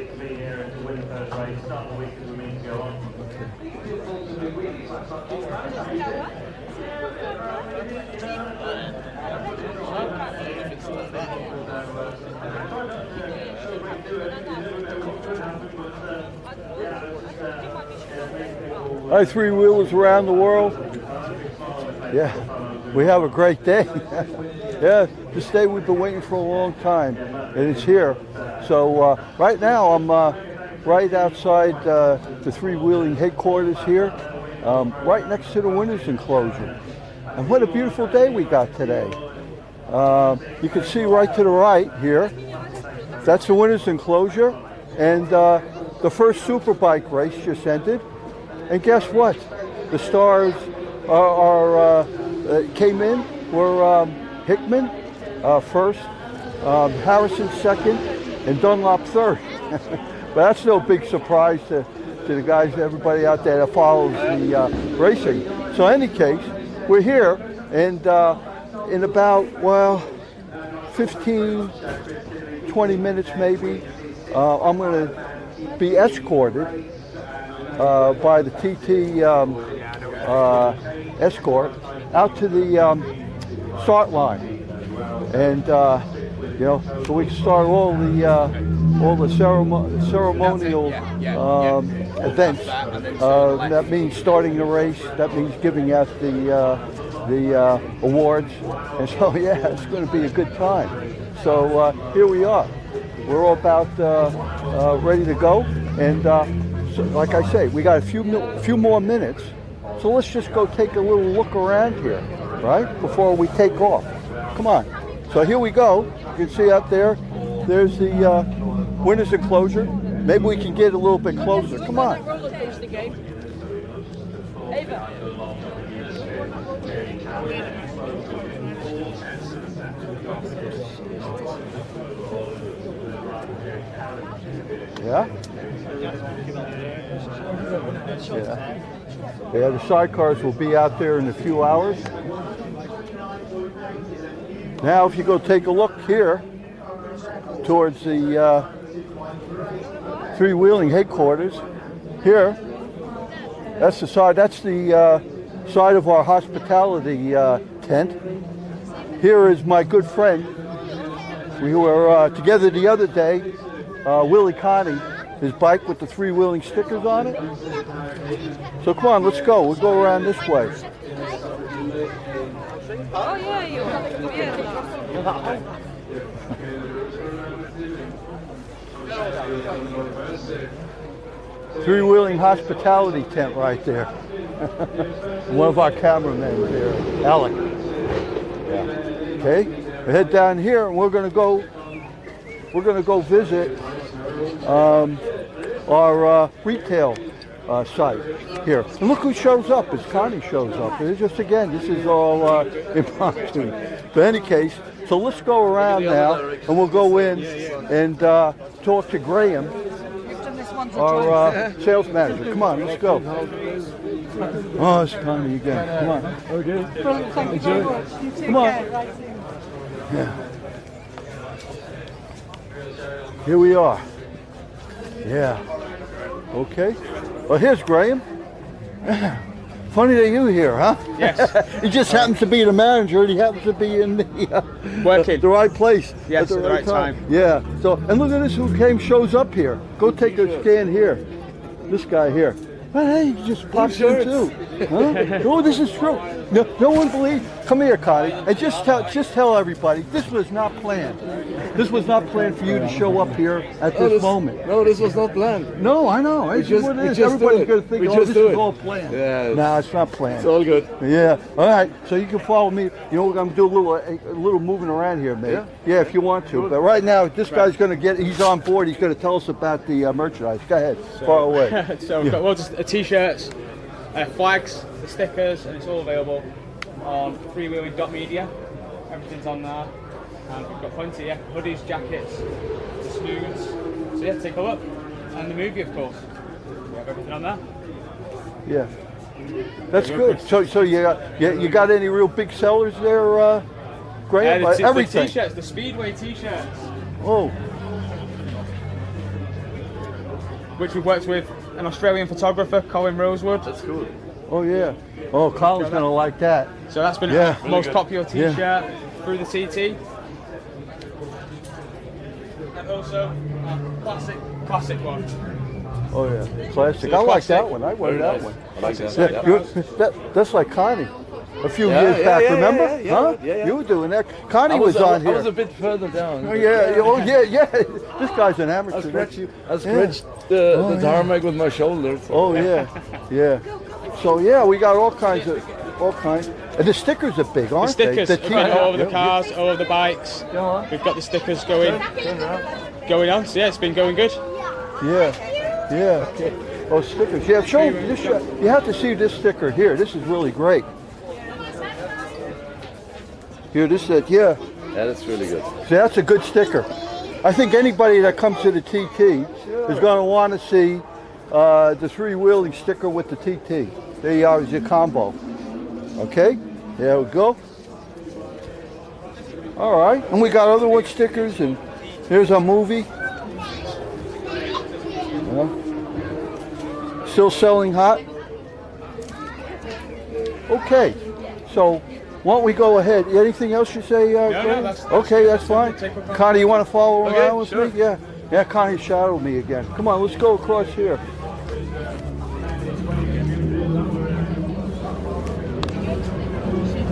fantastic to be here and to win the first race, start the week as we mean to go on. Hi, three-wheelers around the world. Yeah, we have a great day. Yeah, this day we've been waiting for a long time, and it's here. So right now I'm right outside the 3WHEELING headquarters here, right next to the winner's enclosure. And what a beautiful day we got today. You can see right to the right here, that's the winner's enclosure, and the first Superbike race just ended. And guess what? The stars came in were Hickman first, Harrison second, and Dunlop third. But that's no big surprise to the guys, everybody out there that follows the racing. So in any case, we're here, and in about, well, 15, 20 minutes maybe, I'm going to be escorted by the TT escort out to the start line, and you know, so we can start all the ceremonial events. That means starting the race. That means giving out the awards, and so yeah, it's going to be a good time. So here we are. We're all about ready to go, and so, like I say, we got a few more minutes. So let's just go take a little look around here, right, before we take off. Come on. So here we go. You can see out there, there's the winner's enclosure. Maybe we can get a little bit closer. Come on. Yeah? Yeah, the sidecars will be out there in a few hours. Now, if you go take a look here towards the 3WHEELING headquarters, here, that's the side of our hospitality tent. Here is my good friend. We were together the other day, Willie Connie, his bike with the 3WHEELING stickers on it. So come on, let's go. We'll go around this way. Oh yeah, Three-wheeling hospitality tent right there. One of our cameramen there, Alec. Yeah. Okay, we head down here, and we're gonna go visit our retail site here. And look who shows up, as Connie shows up. It's just, again, this is all impromptu. But in any case, so let's go around now, and we'll go in and talk to Graham, our sales manager. Come on, let's go. Oh, it's Connie again. Come on. Okay. Thank you very much. You too. Come on. Yeah. Here we are. Yeah. Okay. Well, here's Graham. Funny that you're here, huh? Yes. He just happens to be the manager, and he happens to be in the the right place. Yes, at the right time. Yeah. So, and look at this, who shows up here. Go take a scan here. This guy here. Well, hey, he just popped in too. Huh? Oh, this is true. No one believes. Come here, Connie, and just tell everybody this was not planned. This was not planned for you to show up here at this moment. No, this was not planned. No, I know. It's just what it is. Everybody's going to think, oh, this is all planned. Yeah. No, it's not planned. It's all good. Yeah. All right. So you can follow me. You know, I'm going to do a little moving around here, mate. Yeah. Yeah, if you want to. But right now, this guy's going to he's on board. He's going to tell us about the merchandise. Go ahead. Far away. So we've got loads of t-shirts, flags, the stickers, and it's all available on 3WHEELING.media. Everything's on there. And we've got plenty, hoodies, jackets, the snoods. So yeah, take a look. And the movie, of course. We have everything on there. Yeah. That's good. So you got any real big sellers there, Graham? The t-shirts, the Speedway t-shirts. Oh. which we've worked with an Australian photographer, Colin Rosewood. That's cool. Oh yeah. Oh, Colin's gonna like that. So that's been Yeah. the most popular t-shirt Yeah. through the TT. And also classic one. Oh yeah. Classic. I like that one. I wear that one. I like that. Yeah, that's like Connie. A few years back, remember? Huh? You were doing that. Connie was on here. I was a bit further down. Oh yeah. Oh yeah. This guy's an amateur. I scratched the tarmac with my shoulder. So. Oh yeah. Yeah. So yeah, we got all kinds. And the stickers are big, aren't The stickers they? are going all over the cars, all over the bikes. We've got the stickers going on. So yeah, it's been going good. Yeah. Oh, stickers. Yeah, show this. You have to see this sticker here. This is really great. Here, this is yeah. Yeah, that's really good. See, that's a good sticker. I think anybody that comes to the TT is going to want to see the 3-wheeling sticker with the TT. There you are, is your combo. Okay, there we go. All right, and we got other wood stickers, and here's our movie. Still selling hot. Okay, so why don't we go ahead? Anything else you say? No, that's okay, that's fine. Connie, you want to follow around with sure. me? Yeah. Yeah, Connie shadowed me again. Come on, let's go across here.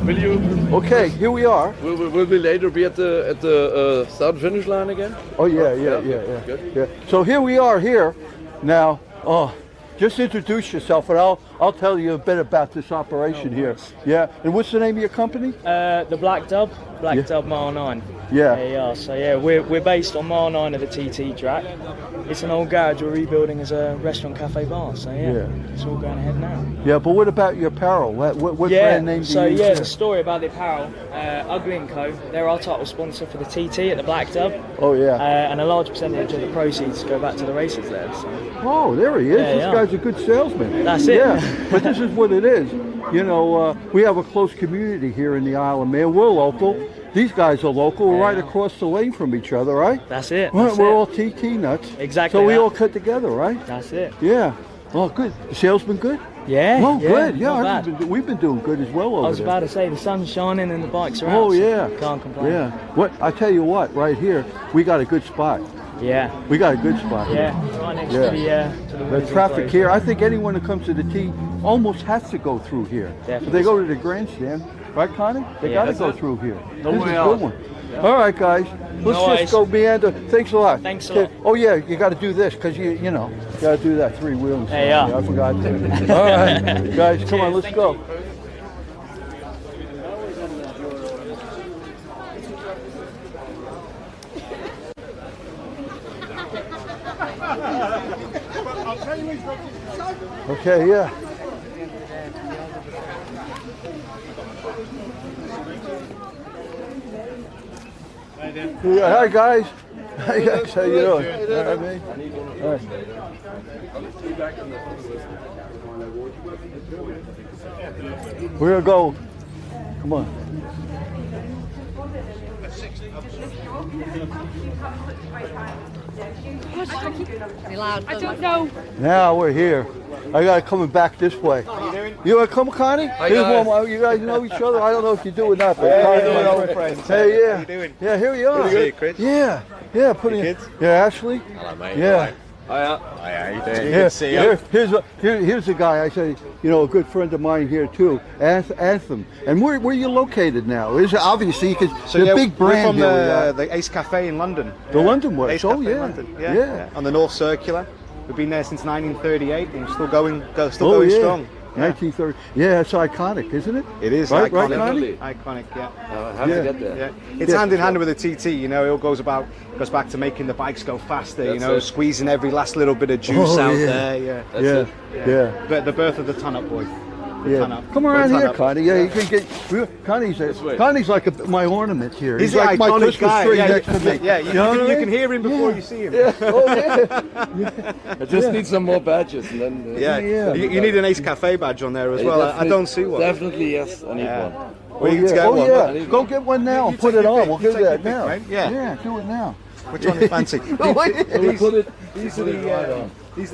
Will you? Okay, here we are. Will we later be at the start and finish line again? Oh yeah. Good. Yeah. So here we are here now. Oh, just introduce yourself, and I'll tell you a bit about this operation here. Yeah. And what's the name of your company? The Black Dub Mile 9. Yeah. There you are. So yeah, we're based on Mile 9 of the TT track. It's an old garage we're rebuilding as a restaurant, cafe, bar. So yeah, it's all going ahead now. Yeah, but what about your apparel? What brand name do you use? So the story about the apparel, Ugly & Co. They're our title sponsor for the TT at the Black Dub. Oh yeah. And a large percentage of the proceeds go back to the races there. So. Oh, there he is. Yeah, This guy's a good salesman. That's it. Yeah, but this is what it is. You know, we have a close community here in the Isle of Man. We're local. These guys are local. We're right across the lane from each other, right? That's it. We're all TT nuts. Exactly. So we all cut together, right? That's it. Yeah. Oh, good. The sales been good? Yeah. Oh, good. Yeah, not bad. we've been doing good as well over there. I was about to say the sun's shining and the bikes are out. Oh, so yeah. Can't complain. Yeah. What I tell you what, right here, we got a good spot. Yeah. We got a good spot. Yeah. Right next to the The traffic here, I think anyone who comes to the T almost has to go through here. Definitely. If they go to the grandstand, right, Connie? They got to go through here. No This is way a good out. one. All right, guys. Let's No just go meander. Thanks a lot. Thanks a lot. Oh yeah, you got to do this because you got to do that 3-wheeling. There you are. I forgot to. All right, guys, come on, let's Thank go. Okay, yeah. Hi guys. Hi guys, how you doing? All right, mate. All right. We're gonna go. Come on. I don't know. Now we're here. I got coming back this way. You want to come, Connie? Here's guys. one. You guys know each other. I don't know if you do or not. But Hey, old friends. Hey, yeah. How you doing? Yeah, here we are. Good to see you, Chris. Yeah, yeah. Putting. kids? Yeah, Ashley. Hello, mate. Yeah. Hi, how you doing? Yeah, Good to see you. here's a guy. I say, a good friend of mine here too, Anthem. And where you located now? Is it obviously because the big brand we're from here. the Ace Cafe in London. The London Works. Ace Oh Cafe in yeah. London. Yeah. On the North Circular. We've been there since 1938 and we're still going Oh going yeah. strong. 1930. Yeah, it's iconic, isn't it? It is Right, iconic. Connie? Iconic, yeah. I have to get there. Yeah. It's hand in hand with the TT, it all goes back to making the bikes go faster, That's it. squeezing every last little bit of juice out yeah. there, yeah. That's Yeah, it. yeah. But the birth of the ton-up boy. Yeah. Come around Ton here, up. Connie. Yeah, you can get. Connie's like my ornament here. He's like the my iconic Christmas guy. tree Yeah, next to me. yeah, you, know what I you mean? can hear him before you see him. Yeah. Oh yeah. I just need some more badges and then. Yeah, Yeah. You need an Ace Cafe badge on there as well. I don't see one. Definitely yes, I need Yeah. one. Well, you need to get one. Yeah. Go get one now and put it on. We'll do take that your pick, now. right? Yeah. Yeah. Do it now. Which one do you fancy? So we put it. These are the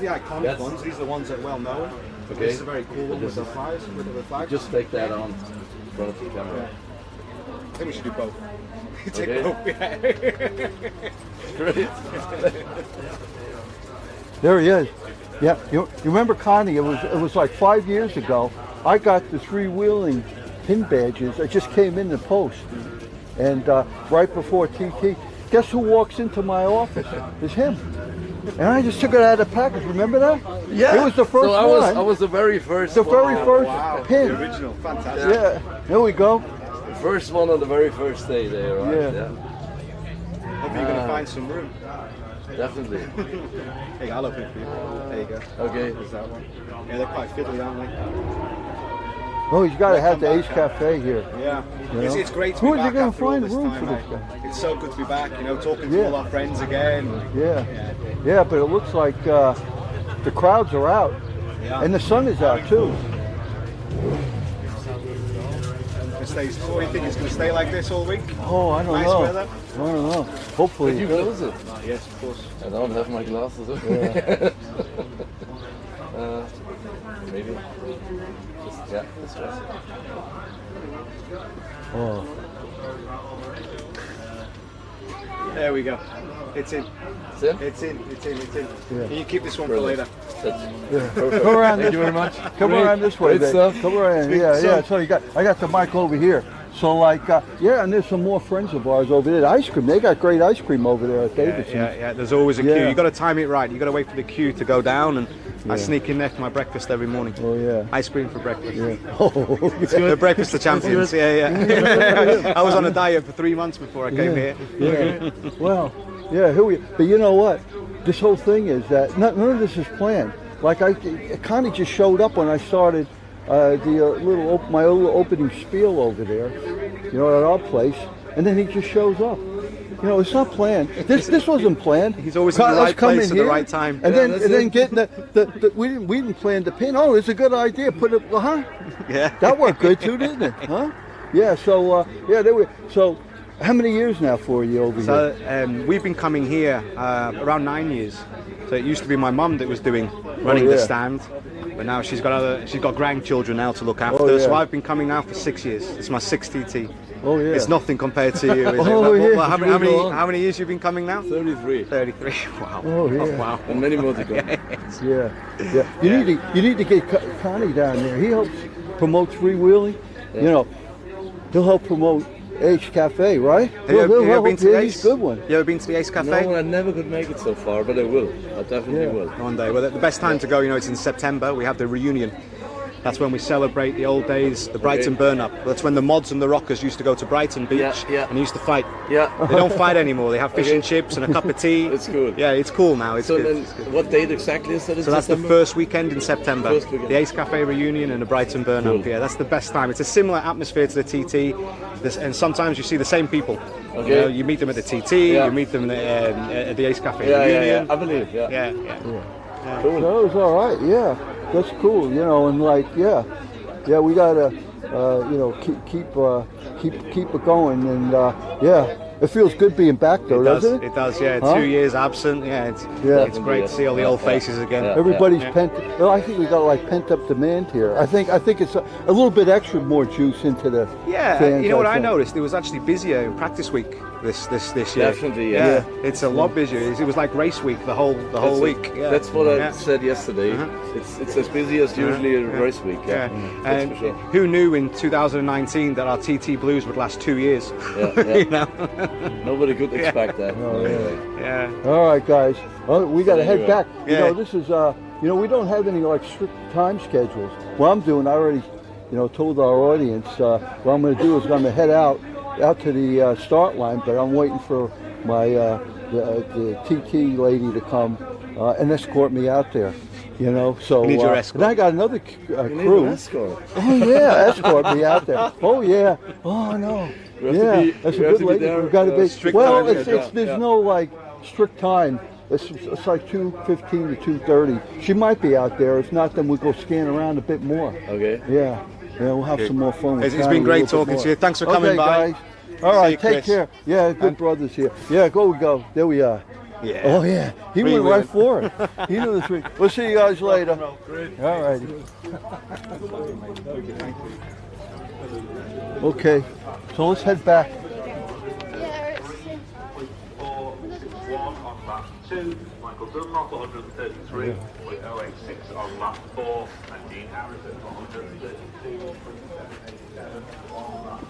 iconic ones. These are the ones that are well known. Okay. This is a very cool one with the flags. With the flags. Just take that on in front of the camera. I think we should do both. Take Okay. both. Yeah. Great. There he is. Yeah, you remember Connie? It was like 5 years ago. I got the 3WHEELING pin badges. It just came in the post, and right before TT, guess who walks into my office? It's him. And I just took it out of the package. Remember that? Yeah. It was the first so one. I was the very first. The very first Wow. pin. The original. Fantastic. Yeah. There we go. The first one on the very first day there, right? Yeah. Hopefully you're gonna find some room. Definitely. Hey, I'll open it for you. There you go. Okay. There's that one. Yeah, they're quite fiddly, aren't they? Oh, he's got to have the Ace Cafe here. Yeah. You It's, know? it's great to Who be is he back gonna after all find this room time, for this mate. guy? It's so good to be back, you know, talking to Yeah. all our friends again. Yeah. Yeah, but it looks like the crowds are out, Yeah. and the sun is out too. What do you think, it's going to stay like this all week? Oh, I don't Nice know. weather? I don't know. Hopefully. You close it. Yes, of course. I don't have my glasses. Maybe. Just, yeah, this way. Oh. There we go. It's in. It's in? It's in. It's in. It's in. Yeah. You keep this one for Brilliant. later. That's Yeah. perfect. Come around Thank this you very much. Come Great. around this way, Great babe. stuff. Come around. Yeah, So- yeah. So I got the mic over here. So like, yeah, and there's some more friends of ours over there. The ice cream. They got great ice cream over there at Davidson's. Yeah. There's always a queue. Yeah. You got to time it right. You got to wait for the queue to go down, and I sneak in there for my breakfast every morning. Oh yeah. Ice cream for breakfast. Yeah. Oh, The breakfast of champions. Yeah. I was on a diet for 3 months before I came here. Yeah. Well, yeah. Here we. But you know what? This whole thing is that none of this is planned. Like it kind of just showed up when I started my little opening spiel over there, you know, at our place, and then he just shows up. You know, it's not planned. This wasn't planned. He's always in the Us right coming place at the here, right time. And Yeah, then getting the we didn't plan the pin. Oh, it's a good idea. Put it, huh? Yeah. That worked good too, didn't it? Huh? Yeah. So they were. So how many years now for you over here? So we've been coming here around 9 years. So it used to be my mum that was running yeah. the stand, but now she's got grandchildren now to look after. Oh, yeah. So I've been coming now for 6 years. It's my 6th TT. Oh yeah. It's nothing compared to you, is Oh, it? yeah. How many years you've been coming now? 33. 33. Wow. Oh yeah. Wow. And many more to come. Yeah. You need to get Connie down there. He helps promote 3WHEELING. Yeah. You know, he'll help promote Ace Cafe, right? Have you ever been to the He's Ace? a good one. You ever been to the Ace Cafe? No, I never could make it so far, but I will. I definitely will. One day. Well, the best time to go, you know, it's in September. We have the reunion. That's when we celebrate the old days, the Brighton burn-up. That's when the mods and the rockers used to go to Brighton Beach and used to fight. Yeah. They don't fight anymore. They have fish and chips and a cup of tea. It's cool. Yeah, it's cool now. It's So good. then, what date exactly is that? So that's the first weekend in September. First weekend. The Ace Cafe reunion and the Brighton burn-up. Cool. Yeah, that's the best time. It's a similar atmosphere to the TT, and sometimes you see the same people. Okay. You know, you meet them at the TT, Yeah. you meet them at the Ace Cafe Yeah, reunion. I believe. Yeah. Yeah. Cool. That was all right. Yeah, that's cool. You know, and like we gotta keep it going, and it feels good being back though, doesn't it? It does, yeah. Huh? 2 years absent, yeah. It's great to see all the old faces again. Yeah. Everybody's pent. Well, I think we got like pent up demand here. I think it's a little bit extra more juice into the Yeah, fans, you know what I think. noticed? It was actually busier in practice week this year. Definitely, yeah. It's a lot busier. It was like race week the whole That's week. it. Yeah. That's what I Yeah. said yesterday. It's as busy as usually a race week. Yeah, That's and for sure. who knew in 2019 that our TT Blues would last 2 years? Yeah. You know? Nobody could expect that. Oh, yeah. Yeah. All right, guys. Well, we got to head Anyway. back. You Yeah. know, this is we don't have any like strict time schedules. What I'm doing, I already, told our audience. What I'm going to do is I'm going to head out to the start line, but I'm waiting for my the TT lady to come and escort me out there. So You need your escort. and I got another You need crew. an escort. Oh yeah, escort me out there. Oh yeah. Oh no. We have Yeah, to be- that's a we have good to be lady. there, We've got to be. strict Well, time, there's yeah. no like strict time. It's like 2:15 to 2:30. She might be out there. If not, then we'll go scan around a bit more. Okay. Yeah. We'll have some more fun. With It's Connie been a great little bit talking more. to you. Thanks for coming Okay, by. guys. All See right, you, take Chris. care. Yeah, good brothers here. Yeah, go we go. There we are. Yeah. Oh yeah, he went right for it. He knew the three. We'll see you guys later. All righty. Okay, so let's head back. On lap 2, Michael Dunlop 133.086 on lap 4, and Dean Harrison 132.787 on lap.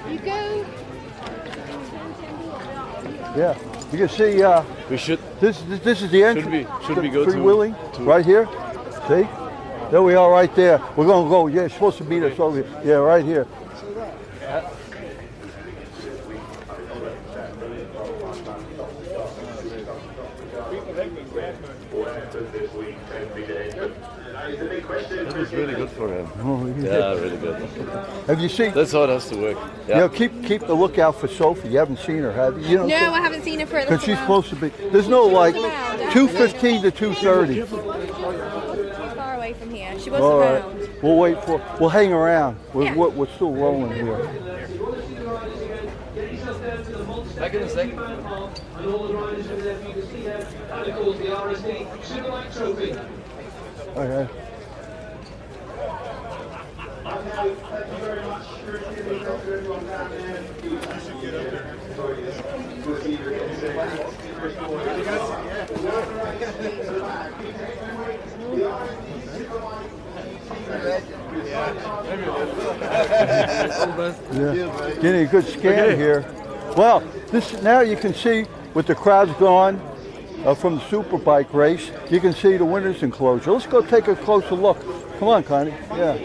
You go. Yeah, you can see. We should. This is the entrance. Should we go to three-wheeling right here? See? There we are, right there. We're gonna go. Yeah, it's supposed to meet us over here. Yeah, right here. That was really good for him. Oh, Yeah, really good. Have you seen? That's how it has to work. You know, keep the lookook for Sophie. You haven't seen her, have you? You know, No, I haven't seen her for a because little she's while. supposed to be. There's no like 2:15 to 2:30. She's far away from here. She was All right, around. we'll wait for. We'll hang around. Yeah. We're still rolling here. Back in a second. Okay. Yeah. Getting a good scan here. Well, this now you can see with the crowds gone from the Superbike race, you can see the winner's enclosure. Let's go take a closer look. Come on, Connie. Yeah.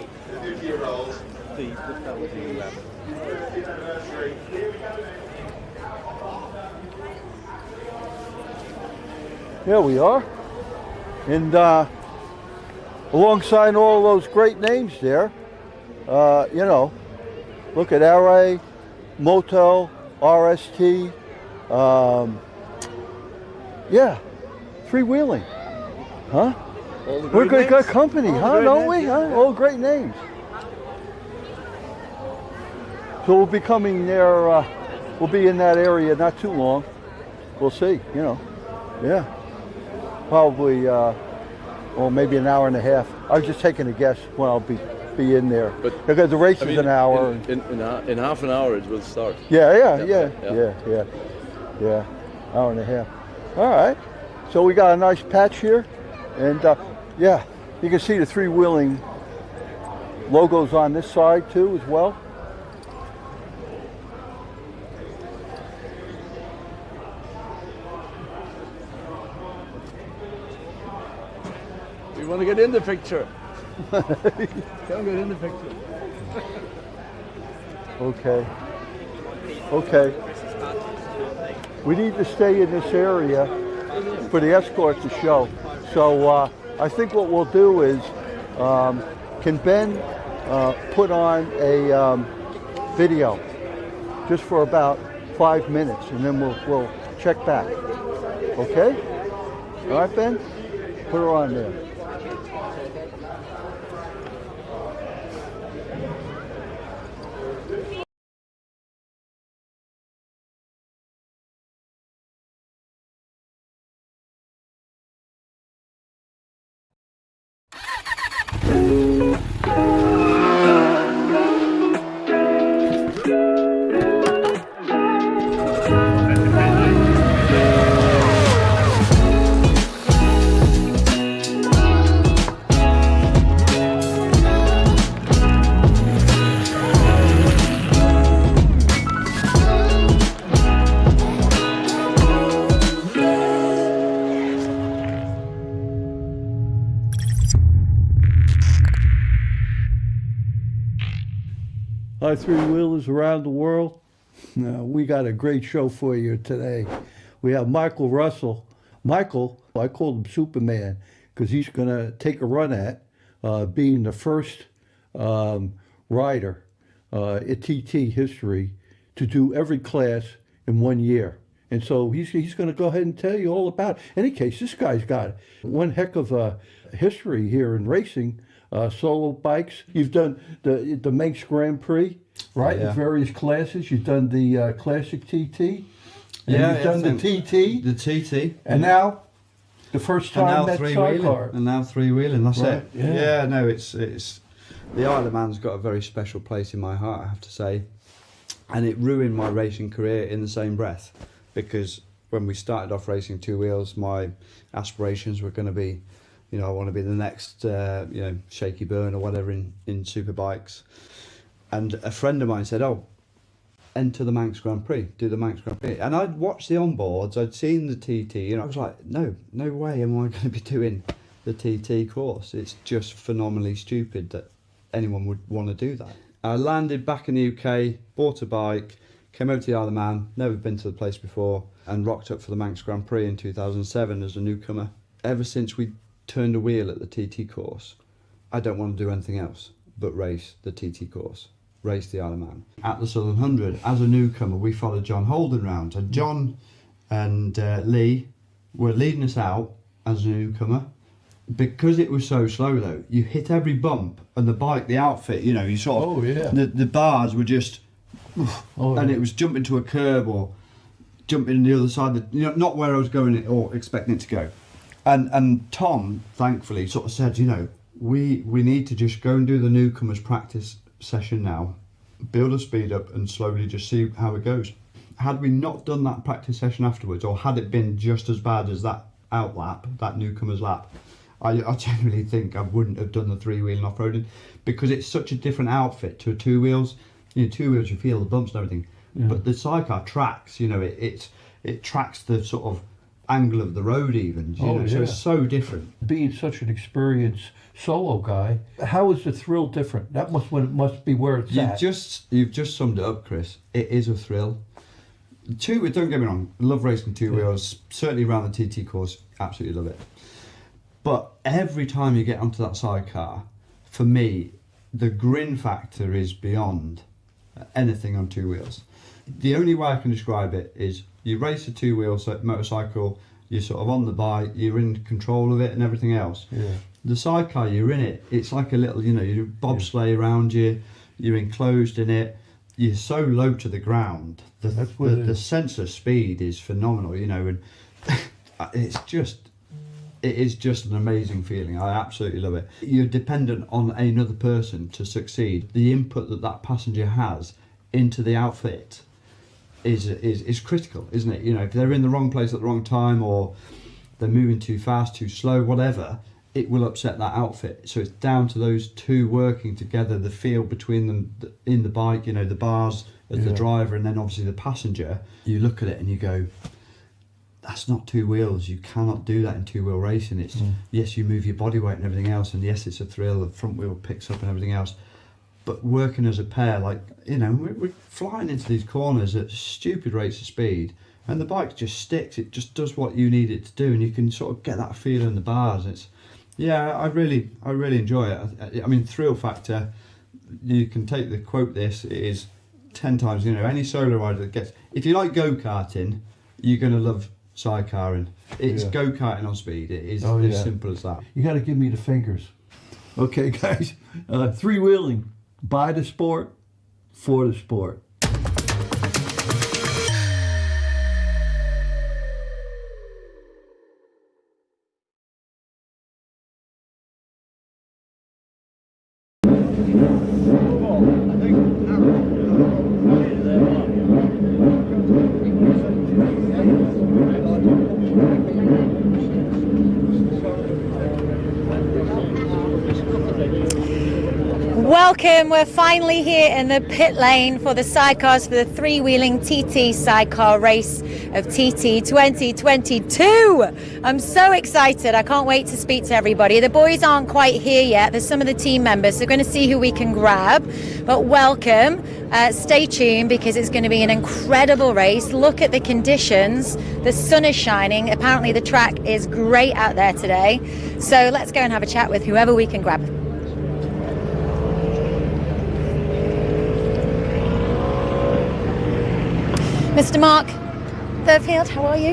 Here we are. And alongside all those great names there, you know, look at RA, Motel, RST, yeah, 3WHEELING, huh? We're a good company, huh? Don't we? Huh? All great names. So we'll be coming there. We'll be in that area not too long. We'll see. You know, yeah, probably. Well, maybe an hour and a half. I was just taking a guess when I'll be in there. But because the race is an hour. In half an hour it will start. Yeah. Hour and a half. All right. So we got a nice patch here, and yeah, you can see the 3WHEELING logos on this side too as well. We want to get in the picture. Come get in the picture. Okay. We need to stay in this area for the escort to show. So I think what we'll do is, can Ben put on a video just for about 5 minutes, and then we'll check back. Okay? All right, Ben? Put her on there. our three-wheelers around the world. We got a great show for you today. We have Michael Russell. Michael, I call him Superman because he's going to take a run at being the first rider in TT history to do every class in 1 year. And so he's going to go ahead and tell you all about it. In any case, this guy's got one heck of a history here in racing, solo bikes. You've done the Manx Grand Prix, right? Yeah. In various classes. You've done the Classic TT. And Yeah, you've done the TT. The TT. And now, the first time at Sidecar. And now three-wheeling, that's Right, it. yeah. No, it's the Isle of Man's got a very special place in my heart, I have to say. And it ruined my racing career in the same breath. Because when we started off racing two wheels, my aspirations were going to be, you know, I want to be the next, Shaky Byrne or whatever in superbikes. And a friend of mine said, "Oh, enter the Manx Grand Prix, do the Manx Grand Prix." And I'd watched the onboards, I'd seen the TT, and I was like, no way am I going to be doing the TT course. It's just phenomenally stupid that anyone would want to do that. I landed back in the UK, bought a bike, came over to the Isle of Man, never been to the place before, and rocked up for the Manx Grand Prix in 2007 as a newcomer. Ever since we turned a wheel at the TT course, I don't want to do anything else but race the TT course, race the Isle of Man. At the Southern 100, as a newcomer, we followed John Holden round. And John and Lee were leading us out as a newcomer. Because it was so slow though, you hit every bump and the bike, the outfit, you know, you sort of, the bars were just, and it was jumping to a curb or jumping the other side, not where I was going or expecting it to go. And Tom, thankfully, sort of said, we need to just go and do the newcomers practice session now, build a speed up and slowly just see how it goes. Had we not done that practice session afterwards, or had it been just as bad as that out lap, that newcomers lap, I genuinely think I wouldn't have done the three-wheeling off-roading, because it's such a different outfit to a two wheels. Two wheels, you feel the bumps and everything, but the Sidecar tracks, it tracks the sort of angle of the road even, so it's so different. Being such an experienced solo guy, how is the thrill different? That must be where it's at. You've just summed it up, Chris. It is a thrill. Don't get me wrong, love racing two wheels, certainly around the TT course, absolutely love it. But every time you get onto that Sidecar, for me, the grin factor is beyond anything on two wheels. The only way I can describe it is you race a two-wheel motorcycle, you're sort of on the bike, you're in control of it and everything else. The Sidecar, you're in it, it's like a little, you bobsleigh around you, you're enclosed in it, you're so low to the ground. The sense of speed is phenomenal, and it is just an amazing feeling. I absolutely love it. You're dependent on another person to succeed. The input that passenger has into the outfit is critical, isn't it? If they're in the wrong place at the wrong time, or they're moving too fast, too slow, whatever, it will upset that outfit. So it's down to those two working together, the feel between them in the bike, the bars as the driver, and then obviously the passenger. You look at it and you go, that's not two wheels. You cannot do that in two-wheel racing. It's yes, you move your body weight and everything else, and yes, it's a thrill. The front wheel picks up and everything else. But working as a pair, we're flying into these corners at stupid rates of speed, and the bike just sticks. It just does what you need it to do, and you can sort of get that feel in the bars. I really enjoy it. I mean, thrill factor. You can take the quote. This it is 10 times. Any solo rider that gets. If you like go-karting, you're gonna love Sidecaring. It's go-karting on speed. It is as simple as that. You got to give me the fingers. Okay, guys. Three-wheeling. By the sport, for the sport. welcome. We're finally here in the pit lane for the sidecars for the three-wheeling TT sidecar race of TT 2022. I'm so excited. I can't wait to speak to everybody. The boys aren't quite here yet. There's some of the team members, so we're going to see who we can grab. But welcome. Stay tuned because it's going to be an incredible race. Look at the conditions. The sun is shining. Apparently the track is great out there today. So let's go and have a chat with whoever we can grab. Mr. Mark Thurfield, how are you?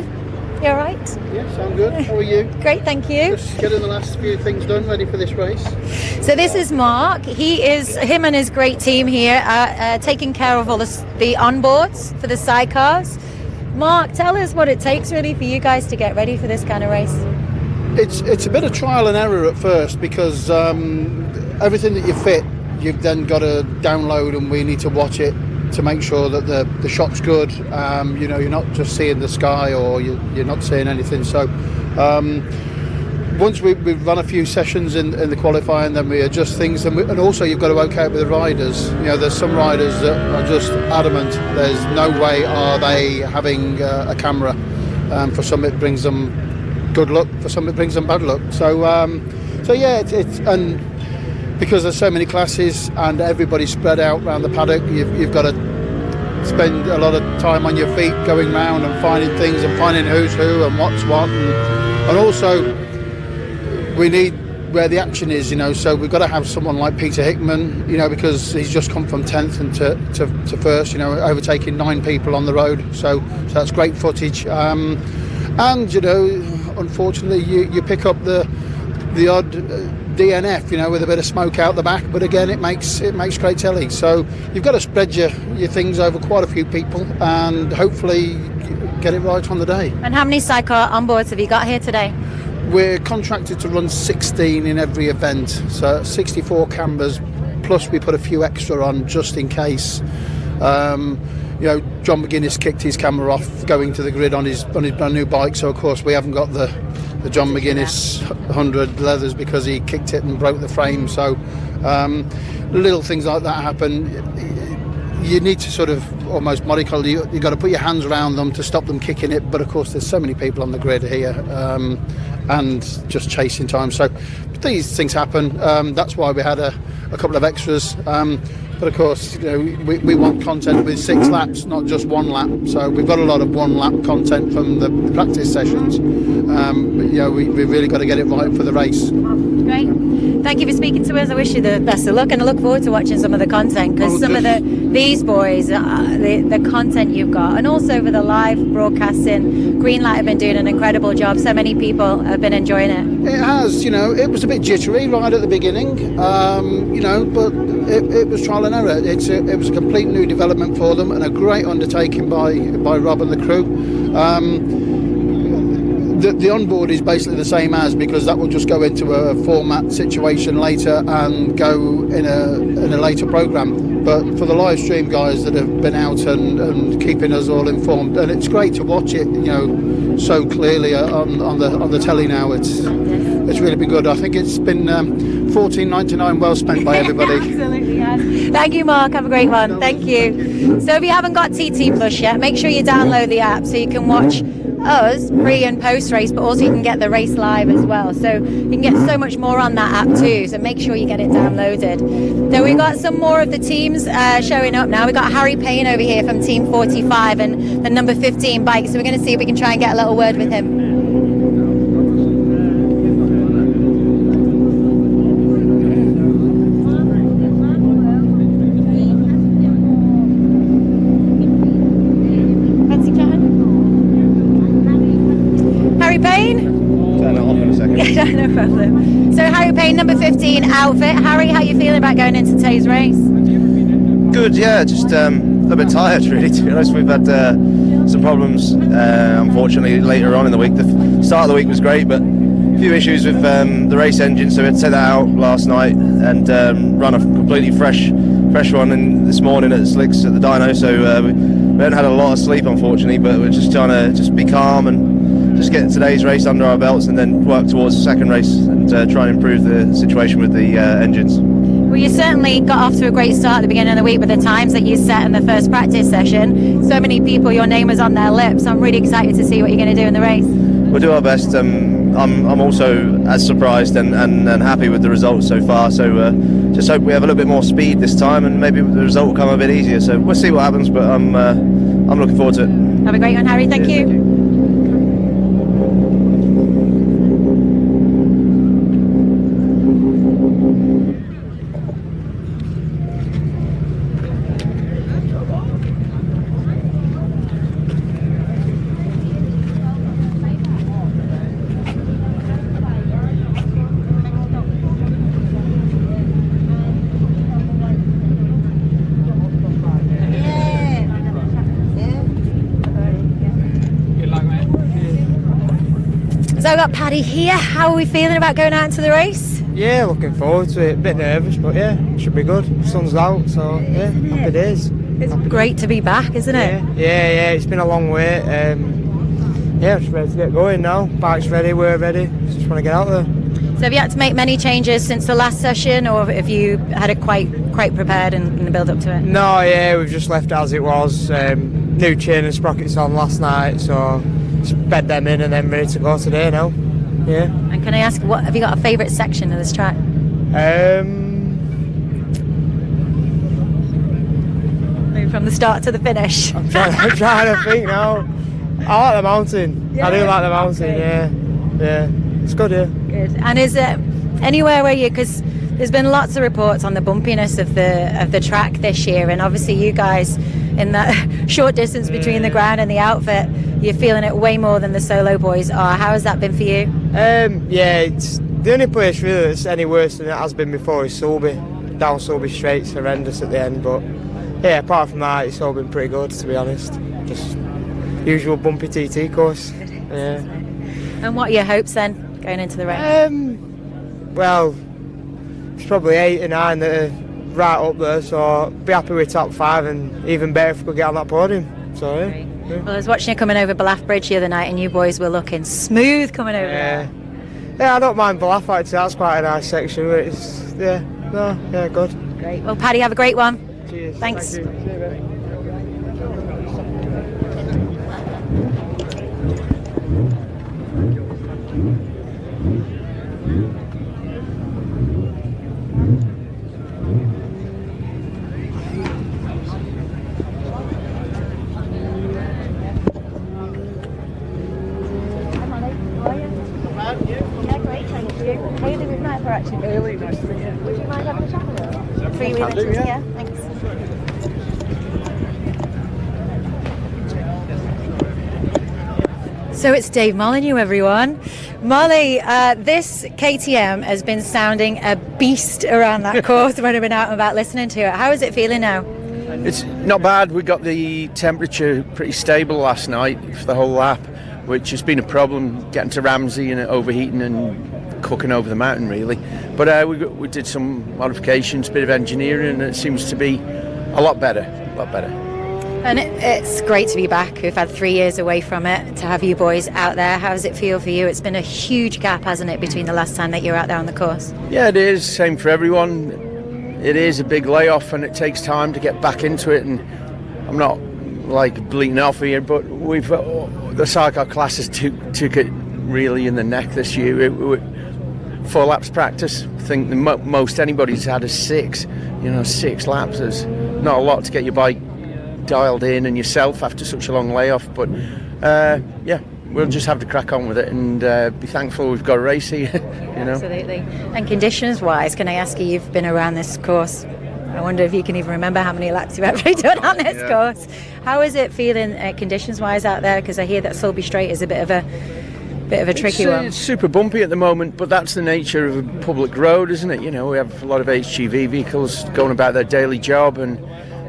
You all right? Yes, I'm good. How are you? Great, thank you. Just getting the last few things done, ready for this race. So this is Mark. Him and his great team here are taking care of all the onboards for the sidecars. Mark, tell us what it takes really for you guys to get ready for this kind of race. It's a bit of trial and error at first because everything that you fit, you've then got to download and we need to watch it to make sure that the shot's good. You know, you're not just seeing the sky or you're not seeing anything. So once we've run a few sessions in the qualifying, then we adjust things, and also you've got to okay it with the riders. You know, there's some riders that are just adamant. There's no way are they having a camera. For some it brings them good luck, for some it brings them bad luck. So yeah, it's and because there's so many classes and everybody's spread out around the paddock, you've got to spend a lot of time on your feet going round and finding things and finding who's who and what's what, and also we need where the action is, you know, so we've got to have someone like Peter Hickman, you know, because he's just come from 10th and to first, you know, overtaking 9 people on the road, so that's great footage. And you know, unfortunately you pick up the odd DNF, you know, with a bit of smoke out the back, but again it makes great telly. So you've got to spread your things over quite a few people and hopefully get it right on the day. And how many sidecar onboards have you got here today? We're contracted to run 16 in every event, so 64 cameras, plus we put a few extra on just in case. You know, John McGuinness kicked his camera off going to the grid on his brand new bike, so of course we haven't got the John McGuinness 100 leathers because he kicked it and broke the frame. So little things like that happen. You need to sort of almost mollycoddle. You've got to put your hands around them to stop them kicking it, but of course there's so many people on the grid here and just chasing time, so these things happen. That's why we had a couple of extras. But of course, you know, we want content with 6 laps, not just 1 lap. So we've got a lot of 1 lap content from the practice sessions. But you know, we really got to get it right for the race. Great. Thank you for speaking to us. I wish you the best of luck, and I look forward to watching some of the content because some of these boys, the content you've got, and also for the live broadcasting, Greenlight have been doing an incredible job. So many people have been enjoying it. It has, you know, it was a bit jittery right at the beginning, you know, but it was trial and error. It was a complete new development for them and a great undertaking by Rob and the crew. The onboard is basically the same as, because that will just go into a format situation later and go in a later programme. But for the live stream guys that have been out and keeping us all informed, and it's great to watch it, you know, so clearly on the telly now. It's really been good. I think it's been $14.99 well spent by everybody. Absolutely, yes. Thank you, Mark. Have a great one. Thank you. So if you haven't got TT Plus yet, make sure you download the app so you can watch us pre and post race, but also you can get the race live as well, so you can get so much more on that app too, so make sure you get it downloaded. So we've got some more of the teams showing up now. We've got Harry Payne over here from team 45 and the number 15 bike, so we're going to see if we can try and get a little word with him. No problem. So Harry Payne, number 15 outfit. Harry, how are you feeling about going into today's race? Good, yeah, just a bit tired really, to be honest. We've had some problems, unfortunately, later on in the week. The start of the week was great, but a few issues with the race engine, so we had to take that out last night and run a completely fresh one in this morning at the slicks at the dyno, so we haven't had a lot of sleep, unfortunately, but we're just trying to just be calm and just get today's race under our belts and then work towards the second race and try and improve the situation with the engines. Well, you certainly got off to a great start at the beginning of the week with the times that you set in the first practice session. So many people, your name was on their lips. I'm really excited to see what you're going to do in the race. We'll do our best. I'm also as surprised and happy with the results so far. So just hope we have a little bit more speed this time, and maybe the result will come a bit easier. So we'll see what happens, but I'm looking forward to it. Have a great one, Harry. Thank you. So I've got Paddy here. How are we feeling about going out into the race? Yeah, looking forward to it. A bit nervous, but yeah, should be good. Sun's out, so yeah, happy days. It's great to be back, isn't it? Yeah, it's been a long wait. Yeah, just ready to get going now. Bike's ready, we're ready. Just want to get out there. So have you had to make many changes since the last session, or have you had it quite prepared in the build up to it? No, yeah, we've just left it as it was. New chain and sprockets on last night, so just bed them in and then ready to go today now. Yeah. And can I ask, what have you got a favourite section of this track? Maybe from the start to the finish. I'm trying to think now. I like the mountain. Yeah, I do like the mountain. Yeah. It's good, yeah. Good. And is it anywhere where because there's been lots of reports on the bumpiness of the track this year, and obviously you guys in that short distance between the ground and the outfit, you're feeling it way more than the solo boys are. How has that been for you? Yeah, it's the only place really that's any worse than it has been before is Sulby. Down Sulby Straight's horrendous at the end, but yeah, apart from that, it's all been pretty good, to be honest. Just usual bumpy TT course. Yeah. And what are your hopes then going into the race? Well, it's probably 8 or 9 that are right up there, so be happy with top 5, and even better if we could get on that podium. So yeah. Well, I was watching you coming over Ballaugh Bridge the other night, and you boys were looking smooth coming over there. Yeah, I don't mind Ballaugh, actually. That's quite a nice section. But it's good. Great. Well, Paddy, have a great one. Cheers. Thanks. Thank you. Hayley with Sniper, actually. Hayley, nice to meet you. Would you mind having a chat with her? 3WHEELING, yeah. Thanks. So it's Dave Molyneux, everyone. Molly, this KTM has been sounding a beast around that course when I've been out and about listening to it. How is it feeling now? It's not bad. We got the temperature pretty stable last night for the whole lap, which has been a problem getting to Ramsey and overheating and cooking over the mountain really, but we did some modifications, bit of engineering, and it seems to be a lot better. And it's great to be back. We've had 3 years away from it, to have you boys out there. How does it feel for you? It's been a huge gap, hasn't it, between the last time that you were out there on the course? Yeah, it is. Same for everyone. It is a big layoff, and it takes time to get back into it, and I'm not like bleating off here, but we've the Sidecar classes took it really in the neck this year. 4 laps practice. I think the most anybody's had is 6. 6 laps is not a lot to get your bike dialed in and yourself after such a long layoff. But yeah, we'll just have to crack on with it and be thankful we've got a race here. Absolutely. And conditions-wise, can I ask you? You've been around this course. I wonder if you can even remember how many laps you've actually done on this course. How is it feeling conditions-wise out there? Because I hear that Sulby Straight is a bit of a tricky one. It's super bumpy at the moment, but that's the nature of a public road, isn't it? We have a lot of HGV vehicles going about their daily job, and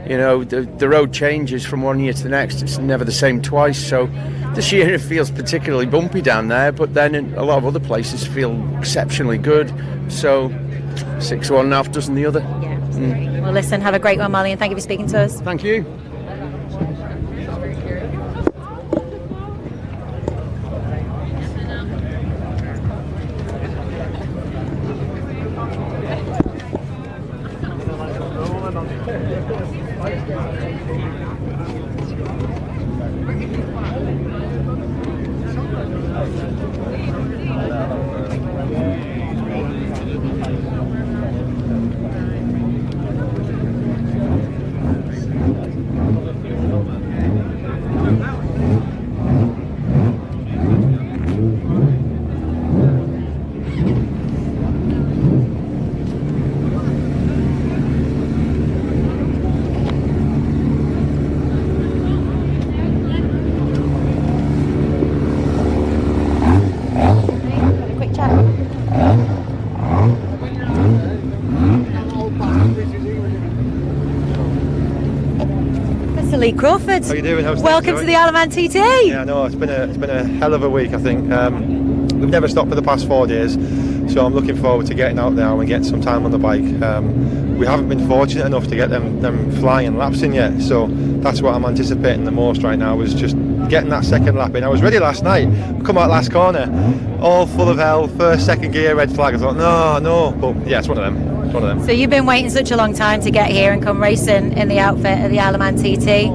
the road changes from one year to the next. It's never the same twice. So this year it feels particularly bumpy down there, but then in a lot of other places feel exceptionally good. So 6 one half dozen the other. Yeah, absolutely. Well, listen, have a great one, Molly, and thank you for speaking to us. Thank you. Lee Crawford. How are you doing? Welcome to the Isle of Man TT. Yeah, I know it's been a hell of a week. I think we've never stopped for the past 4 days, so I'm looking forward to getting out now and getting some time on the bike. We haven't been fortunate enough to get them flying laps in yet, so that's what I'm anticipating the most right now, is just getting that second lap in. I was ready last night, come out last corner, all full of hell, first, second gear, red flag. I thought, no, but yeah, it's one of them. So you've been waiting such a long time to get here and come racing in the outfit of the Isle of Man TT.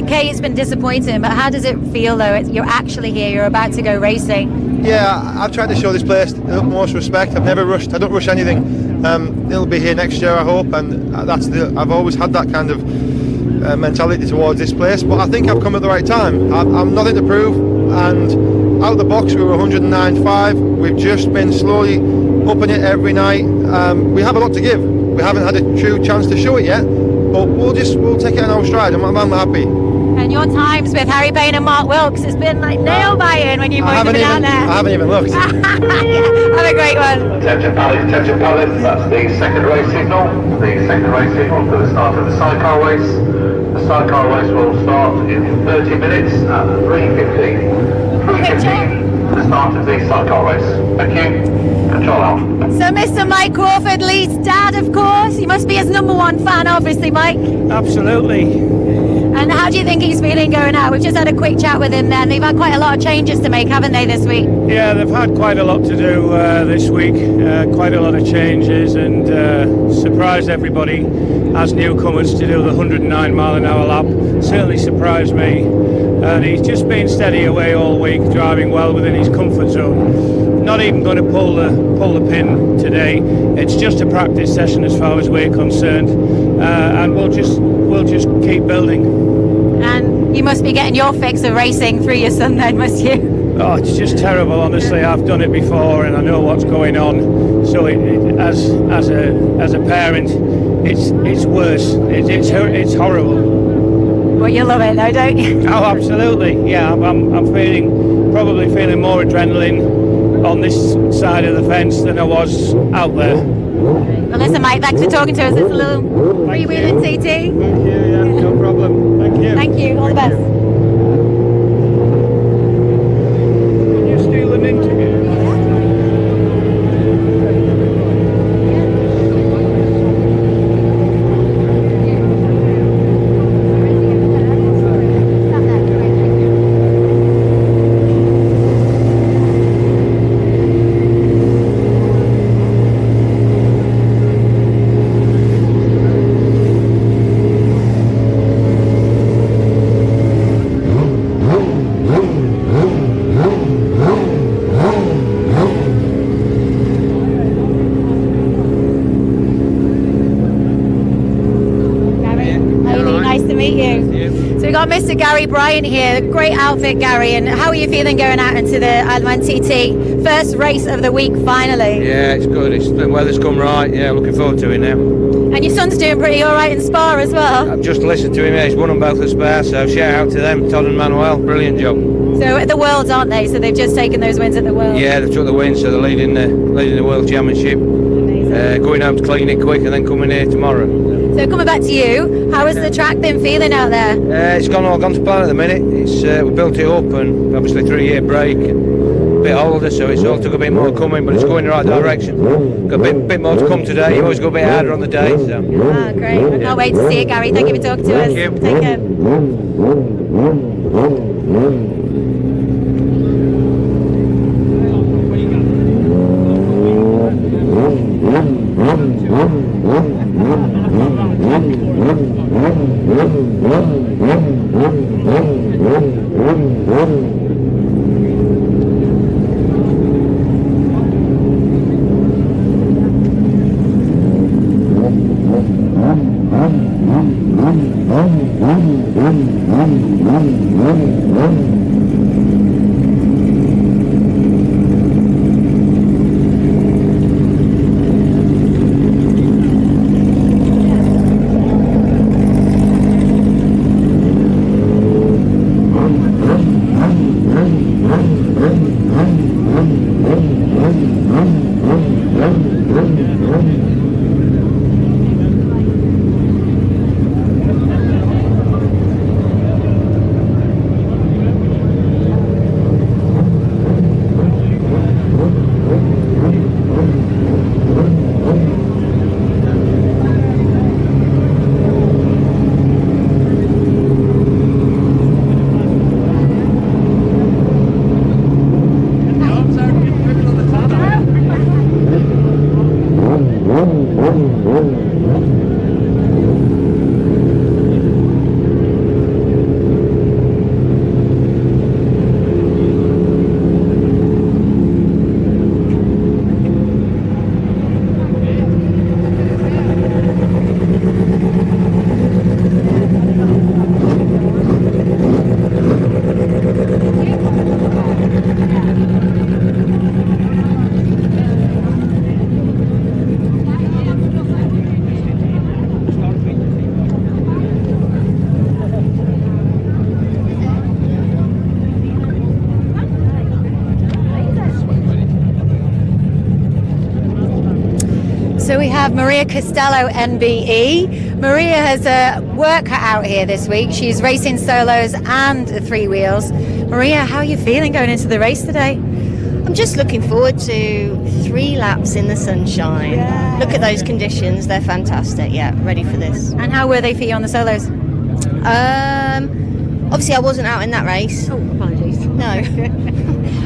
Okay, it's been disappointing, but how does it feel though? You're actually here, you're about to go racing. Yeah, I've tried to show this place the utmost respect. I've never rushed, I don't rush anything. It'll be here next year, I hope, and I've always had that kind of mentality towards this place, but I think I've come at the right time. I'm nothing to prove, and out of the box we were 109.5. We've just been slowly upping it every night. We have a lot to give. We haven't had a true chance to show it yet, but we'll take it in our stride. I'm happy. And your times with Harry Bain and Mark Wilkes has been like nail-biting when you've both been out there. I haven't even looked. Yeah, have a great one. Attention Paddy, that's the second race signal. The second race signal for the start of the sidecar race. The sidecar race will start in 30 minutes at 3:15. 3:15 for the start of the sidecar race. Thank you. Control out. So Mr. Mike Crawford, Lee's dad, of course. You must be his #1 fan, obviously, Mike. Absolutely. And how do you think he's feeling going out? We've just had a quick chat with him then. They've had quite a lot of changes to make, haven't they, this week? Yeah, they've had quite a lot to do this week. Quite a lot of changes, and surprised everybody as newcomers to do the 109 mile an hour lap. Certainly surprised me. And he's just been steady away all week, driving well within his comfort zone. Not even going to pull the pin today. It's just a practice session as far as we're concerned, and we'll just keep building. And you must be getting your fix of racing through your son then, must you? Oh, it's just terrible. Honestly, I've done it before, and I know what's going on. So as a parent, it's worse. It's horrible. Well, you love it though, don't you? Oh, absolutely. Yeah, I'm probably feeling more adrenaline on this side of the fence than I was out there. Well, listen, Mike, thanks for talking to us. It's a little freewheeling TT. Thank you, yeah, no problem. Thank you. Thank you, all the best. Can you steal an interview? Mr. Gary Bryant here, great outfit, Gary. And how are you feeling going out into the Isle of Man TT? First race of the week, finally. Yeah, it's good. The weather's come right. Yeah, looking forward to it now. And your son's doing pretty all right in Spa as well. I've just listened to him. Yeah, he's won on both the Spa, so shout out to them, Todd and Manuel. Brilliant job. So at the Worlds, aren't they? So they've just taken those wins at the Worlds. Yeah, they took the win, so they're leading the World Championship. Going home to clean it quick and then coming here tomorrow. So coming back to you, how has the track been feeling out there? It's gone to plan at the minute. It's we built it up, and obviously 3-year break, a bit older, so it's all took a bit more coming, but it's going in the right direction. Got a bit more to come today. You always go a bit harder on the day. So. Ah, great! I can't wait to see it, Gary. Thank you for talking to us. Thank you. Take care. So we have Maria Costello, NBE. Maria has a work cut out here this week. She's racing solos and three wheels. Maria, how are you feeling going into the race today? I'm just looking forward to 3 laps in the sunshine. Yeah. Look at those conditions, they're fantastic. Yeah, ready for this. And how were they for you on the solos? Obviously I wasn't out in that race. Oh, apologies. No.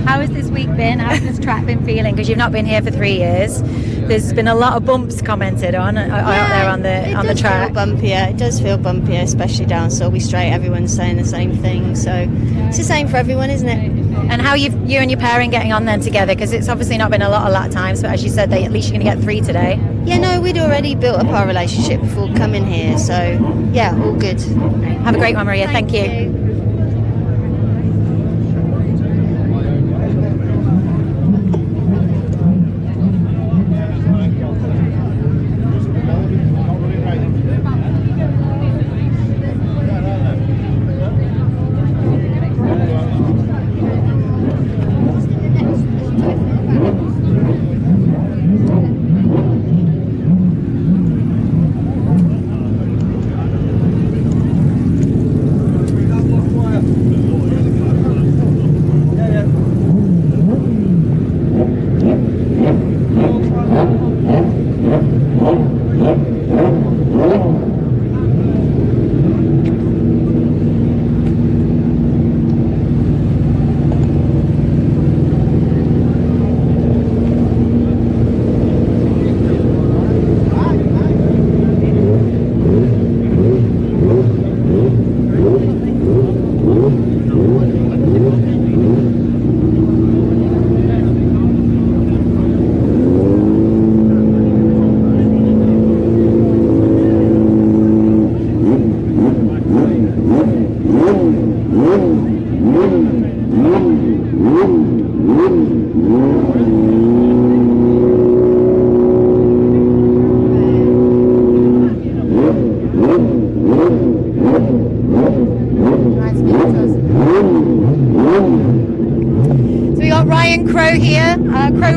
How has this week been? How's this track been feeling? Because you've not been here for 3 years. There's been a lot of bumps commented on out there on the track. It does feel bumpier. It does feel bumpier, especially down Sulby Straight. Everyone's saying the same thing. So it's the same for everyone, isn't it? And how you and your pairing getting on then together? Because it's obviously not been a lot of lap times, but as you said, at least you're going to get 3 today. Yeah, no, we'd already built up our relationship before coming here. So yeah, all good. Have a great one, Maria. Thank you.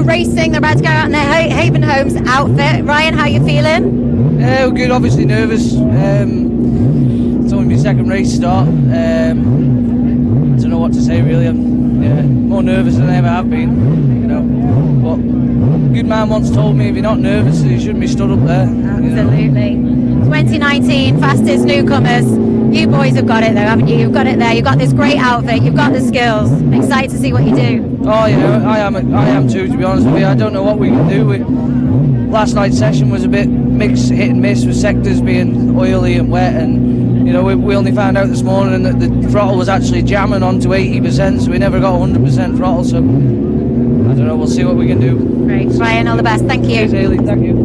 Racing, they're about to go out in their Haven Homes outfit. Ryan, how are you feeling? We're good, obviously nervous. It's only my second race start. I don't know what to say really. I'm more nervous than I ever have been, you know. But a good man once told me if you're not nervous, you shouldn't be stood up there. Absolutely. You know? 2019 fastest newcomers. You boys have got it though, haven't you? You've got it there. You've got this great outfit. You've got the skills. Excited to see what you do. Oh yeah, I am too. To be honest with you, I don't know what we can do. Last night's session was a bit mixed, hit and miss, with sectors being oily and wet, and you know we only found out this morning that the throttle was actually jamming onto 80%, so we never got 100% throttle. So I don't know. We'll see what we can do. Great, Ryan. All the best. Thank you. Cheers, Hayley. Thank you.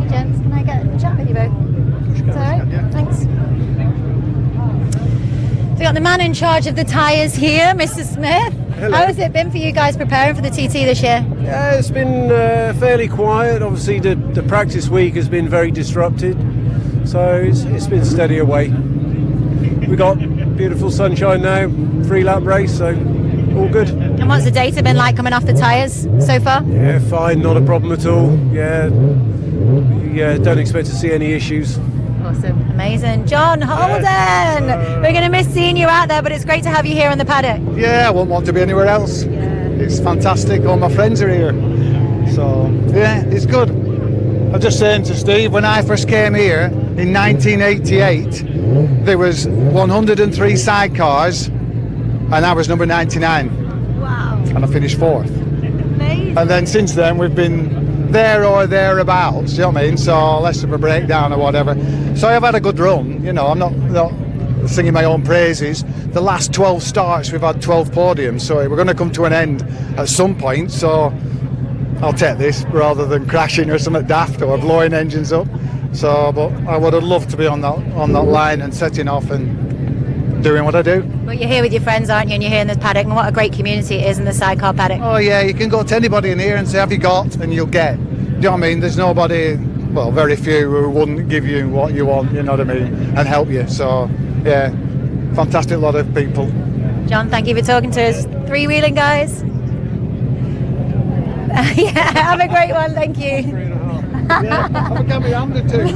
Gents, can I get a chat with you both? Is that all right? Thanks. We got the man in charge of the tyres here, Mr. Smith. Hello. How has it been for you guys preparing for the TT this year? Yeah, it's been fairly quiet. Obviously, the practice week has been very disrupted, so it's been steady away. We got beautiful sunshine now, 3-lap race, so all good. And what's the data been like coming off the tyres so far? Yeah, fine, not a problem at all. Yeah, don't expect to see any issues. Awesome, amazing. John Holden! We're going to miss seeing you out there, but it's great to have you here on the paddock. Yeah, I wouldn't want to be anywhere else. It's fantastic. All my friends are here. So, yeah, it's good. I was just saying to Steve, when I first came here in 1988, there was 103 sidecars, and I was number 99. Wow. And I finished 4th. Amazing. And then since then, we've been there or thereabouts, you know what I mean? So, less of a breakdown or whatever. So, I've had a good run. You know, I'm not singing my own praises. The last 12 starts, we've had 12 podiums, so we're going to come to an end at some point. So I'll take this rather than crashing or something daft or blowing engines up. So, but I would have loved to be on that line and setting off and doing what I do. Well, you're here with your friends, aren't you? And you're here in this paddock, and what a great community it is in the sidecar paddock. Oh yeah, you can go to anybody in here and say, have you got? And you'll get. Do you know what I mean? There's nobody, well, very few who wouldn't give you what you want, you know what I mean, and help you. So, yeah, fantastic lot of people. John, thank you for talking to us. 3-wheeling guys. Yeah, have a great one, thank you. Yeah, have a go behind the two.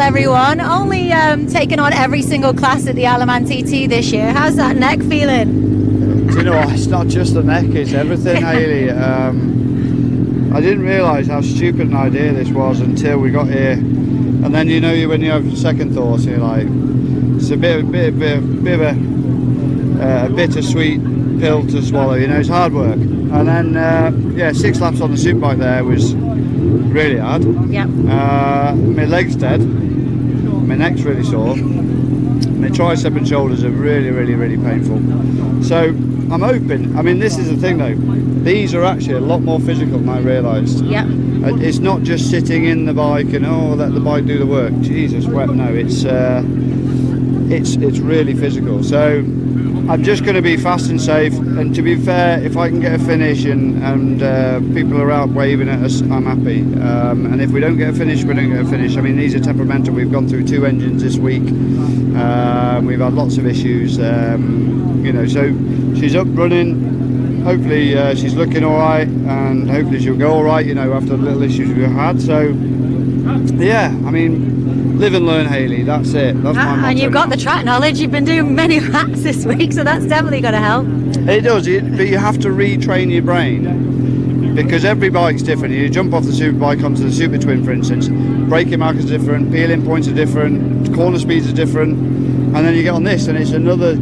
Everyone, only taking on every single class at the Isle of Man TT this year. How's that neck feeling? Do you know what? It's not just the neck, it's everything, Hayley. I didn't realise how stupid an idea this was until we got here, and then you know when you have second thoughts, you're like, it's a bit of a bittersweet pill to swallow. You know, it's hard work. And then yeah, 6 laps on the superbike there was really hard. Yeah. My leg's dead. My neck's really sore. My tricep and shoulders are really painful. So I'm hoping, I mean, this is the thing though, these are actually a lot more physical than I realised. Yeah. It's not just sitting in the bike and let the bike do the work. Jesus, no, it's really physical. So I'm just going to be fast and safe, and to be fair, if I can get a finish and people are out waving at us, I'm happy. And if we don't get a finish, we don't get a finish. I mean, these are temperamental. We've gone through 2 engines this week. We've had lots of issues. You know, so she's up running. Hopefully she's looking all right, and hopefully she'll go all right, you know, after the little issues we've had. So yeah, I mean, live and learn, Hayley. That's it. That's my motto. And you've got the track knowledge. You've been doing many laps this week, so that's definitely going to help. It does, but you have to retrain your brain, because every bike's different. You jump off the super bike onto the super twin, for instance, braking markers are different, peeling points are different, corner speeds are different, and then you get on this and it's another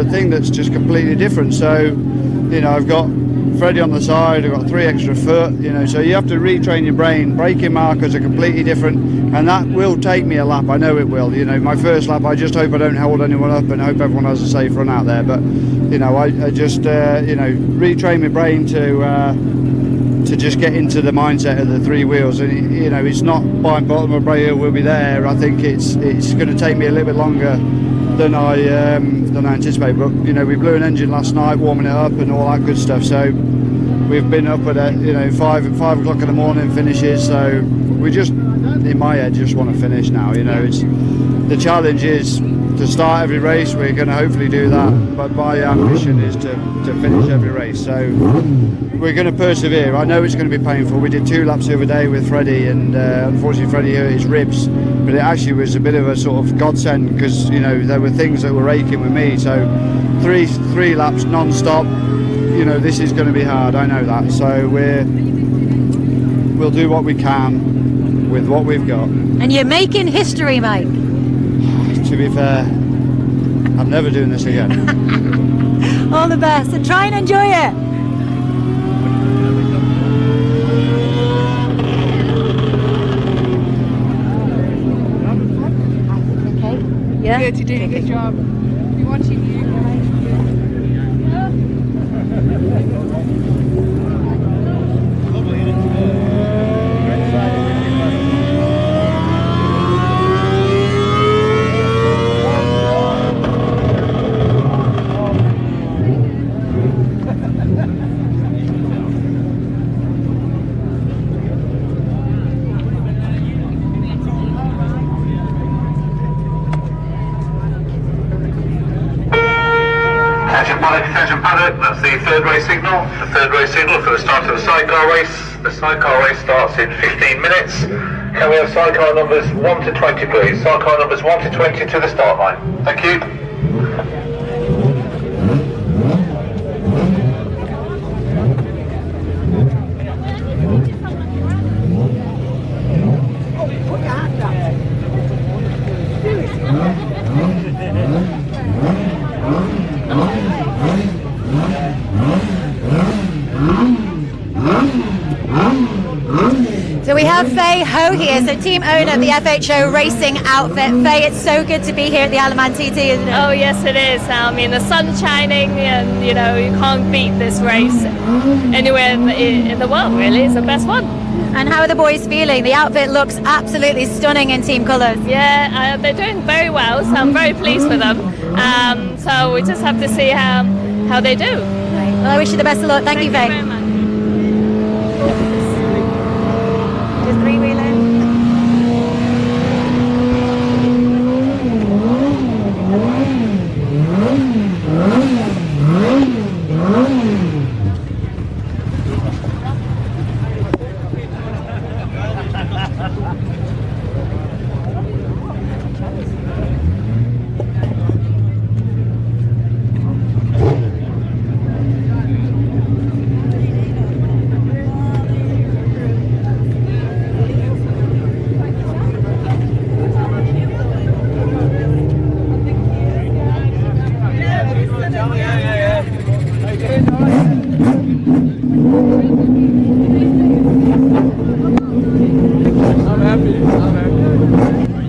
thing that's just completely different. So, you know, I've got Freddie on the side, I've got 3 extra foot, you know, so you have to retrain your brain. Braking markers are completely different, and that will take me a lap. I know it will. You know, my first lap, I just hope I don't hold anyone up and hope everyone has a safe run out there. But, you know, I just, you know, retrain my brain to just get into the mindset of the 3 wheels. And, you know, it's not by bottom of Bray Hill we'll be there. I think it's going to take me a little bit longer than I anticipate. But, you know, we blew an engine last night, warming it up and all that good stuff. So we've been up at 5 o'clock in the morning finishes. So we just, in my head, just want to finish now. You know, it's the challenge is to start every race. We're going to hopefully do that, but my ambition is to finish every race. So we're going to persevere. I know it's going to be painful. We did 2 laps the other day with Freddie, and unfortunately Freddie hurt his ribs, but it actually was a bit of a sort of godsend, because you know there were things that were aching with me. So three laps non-stop, you know, this is going to be hard, I know that. So we'll do what we can with what we've got. And you're making history, Mike. To be fair, I'm never doing this again. All the best, and try and enjoy it. Okay. Yeah. Good, you're doing a good job. We're watching you. Attention paddock, that's the third race signal. The third race signal for the start of the sidecar race. The sidecar race starts in 15 minutes. Can we have sidecar numbers 1 to 20 please? Sidecar numbers 1 to 20 to the start line. Thank you. So we have Faye Ho here, so team owner of the FHO racing outfit. Faye, it's so good to be here at the Isle of Man TT, isn't it? Oh yes it is. I mean the sun's shining and you know you can't beat this race anywhere in the world really. It's the best one. And how are the boys feeling? The outfit looks absolutely stunning in team colours. Yeah, they're doing very well, so I'm very pleased with them. So we just have to see how they do. Right. Well, I wish you the best of luck. Thank you, Faye. Very much. Just 3-wheeling.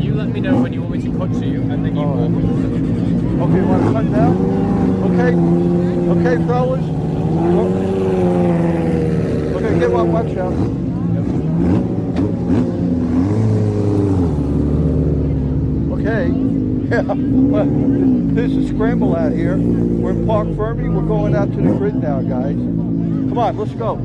You let me know when you want me to cut to you, and then you walk. Okay, you want to cut now? Okay, okay, fellas. Okay, get one, watch out. Okay, yeah, well, there's a scramble out here. We're in Park Fermi. We're going out to the grid now, guys. Come on, let's go.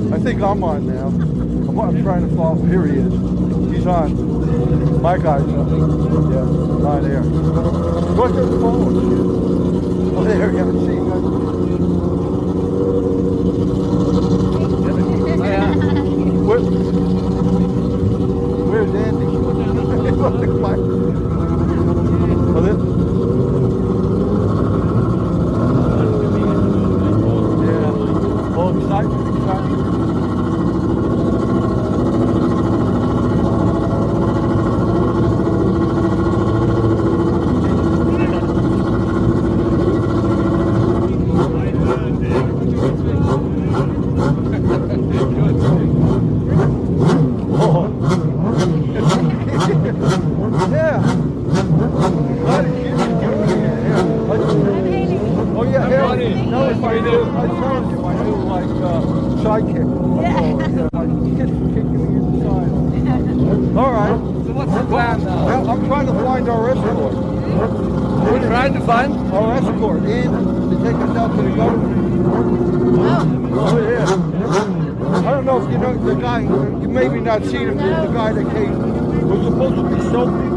I think I'm on now. I'm trying to follow. Here he is. He's on. My guy's on. Yeah, on there. Go to the phone. Oh, there you go. See, where's Andy? Oh, there. Yeah. Oh, excitement. escort. We're trying to find our escort in to take us out to the government. Oh yeah. I don't know if you know the guy. You maybe not seen him. The guy that came was supposed to be Sophie.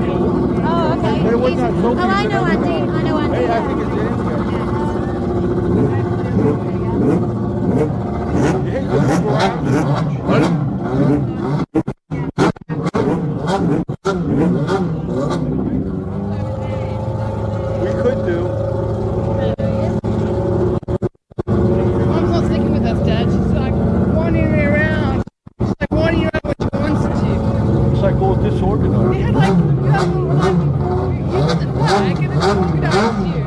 Oh, okay. But it was not Sophie. Oh, I know Andy. I know Andy. Hey, I think it's Andy. You hate to move around too much. We could do. Mom's not sticking with us, Dad. She's like wandering me around. She's like wandering around when she wants to. It's like all disorganized. They had like, you have like, you got the flag and it's organized you.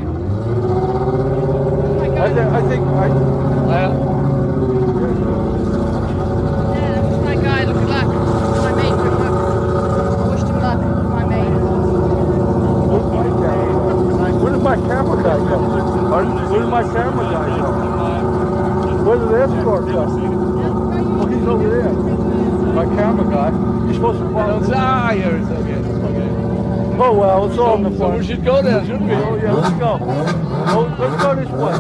I think Yeah, that's my guy. Look at luck. My mate. Good luck. I wished him luck. My mate. Where did my camera guy go? Where did my camera guy go? Where did the escort go? Oh, he's over there. My camera guy. He's supposed to follow. Here it's okay. Oh well, it's all in the So front. we should go there, shouldn't we? Oh yeah, let's go. Oh, let's go this way.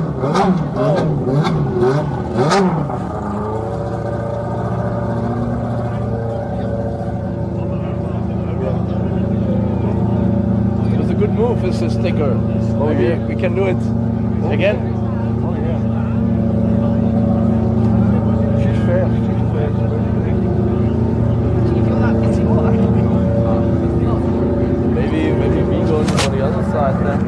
It was a good move, it's a sticker. Oh yeah. We can do it again. Oh yeah. She's fast. She's fast. Do you feel that pissy water? Maybe we go on the other side then.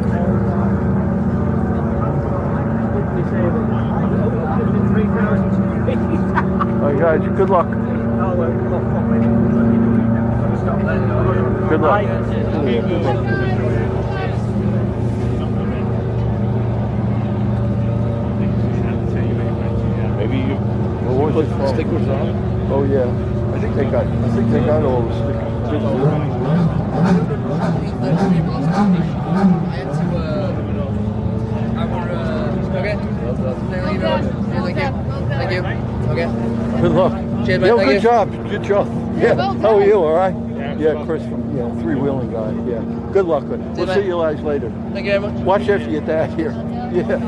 Alright guys, good luck. Good luck. Maybe you put stickers on. Oh yeah. I think they got all the stickers. Thank you. Okay. Good luck. Cheers, mate. Yeah, Thank good you. job. Good job. Yeah. well How are done. you? All right? Yeah, Chris from 3WHEELING guy. Yeah. Good luck. We'll mate. see you guys later. Thank you very much. Watch after your dad here. Yeah.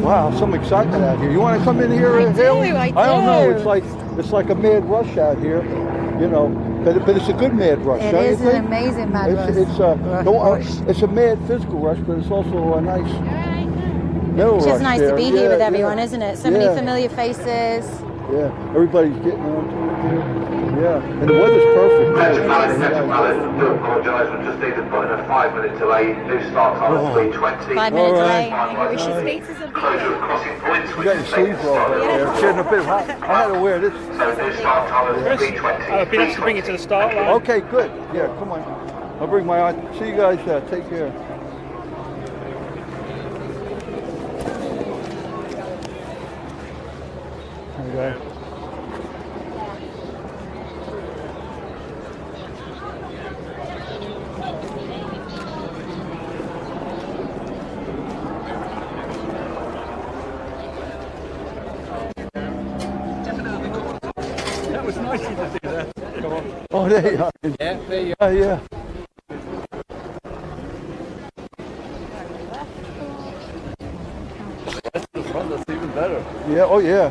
Wow, some excitement out here. You want to come in here, Hayley? I don't know. do. It's like a mad rush out here, you know. But it's a good mad rush. It don't is you an think? amazing mad rush. It's a mad physical rush, but it's also a nice mental It's rush. just nice there. to be here with everyone, isn't it? So many Yeah. familiar faces. Yeah, everybody's getting on to it. Yeah, and the weather's perfect. Attention Palace, do apologise, we just need to put in a 5-minute delay. New start time at 3:20. 5 minutes away. Closure of crossing points. You got your sleeves rolled up there. It's getting a bit hot. I had to wear this. So new start time at 3:20. I've been asked to bring it to the start line. Okay, good. Yeah, come on. I'll bring my eye. See you guys. Take care. Okay. That was nice of you to do that. Come on. Oh, there you are. Yeah, there you are. Yeah. That's the front, that's even better. Yeah. Oh, yeah.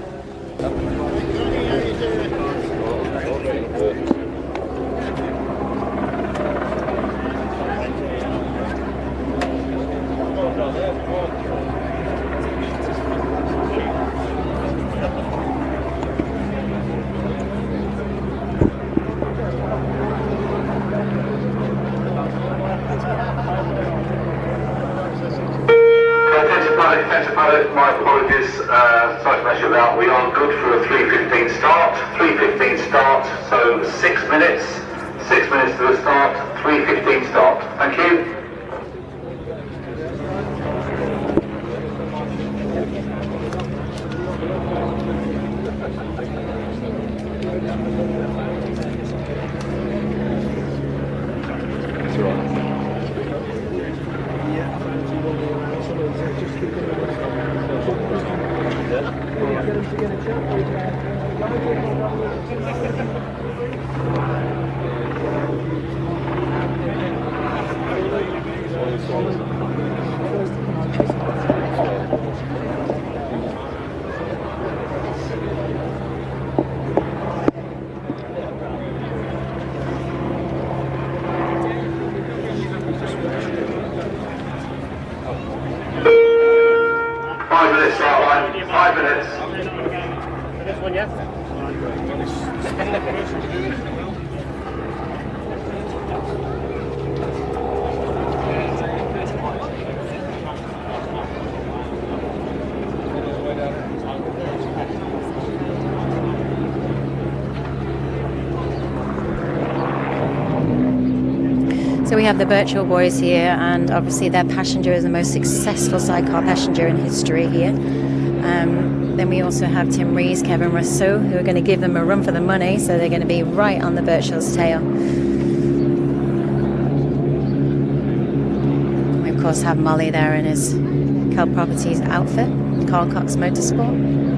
Attention Pilot, my apologies, sorry to mess you about. We are good for a 3:15 start. 3:15 start, so 6 minutes. 6 minutes to the start, 3:15 start. Thank you. 5 minutes. This one, yeah? So we have the Birchall boys here, and obviously their passenger is the most successful sidecar passenger in history here. Then we also have Tim Rees, Kevin Rousseau, who are going to give them a run for the money, so they're going to be right on the Birchall's tail. We of course have Molly there in his Cal Properties outfit, Carl Cox Motorsport.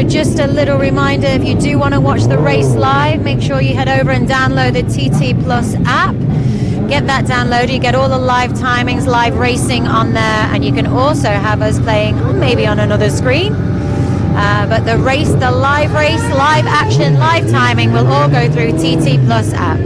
just a little reminder, if you do want to watch the race live, make sure you head over and download the TT Plus app. Get that downloaded, you get all the live timings, live racing on there, and you can also have us playing maybe on another screen. But the race, the live race, live action, live timing will all go through TT Plus app.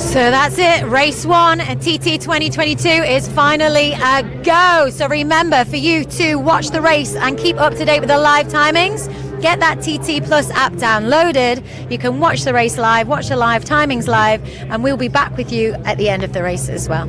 So that's it, race 1 at TT 2022 is finally a go. So remember, for you to watch the race and keep up to date with the live timings, get that TT Plus app downloaded. You can watch the race live, watch the live timings live, and we'll be back with you at the end of the race as well.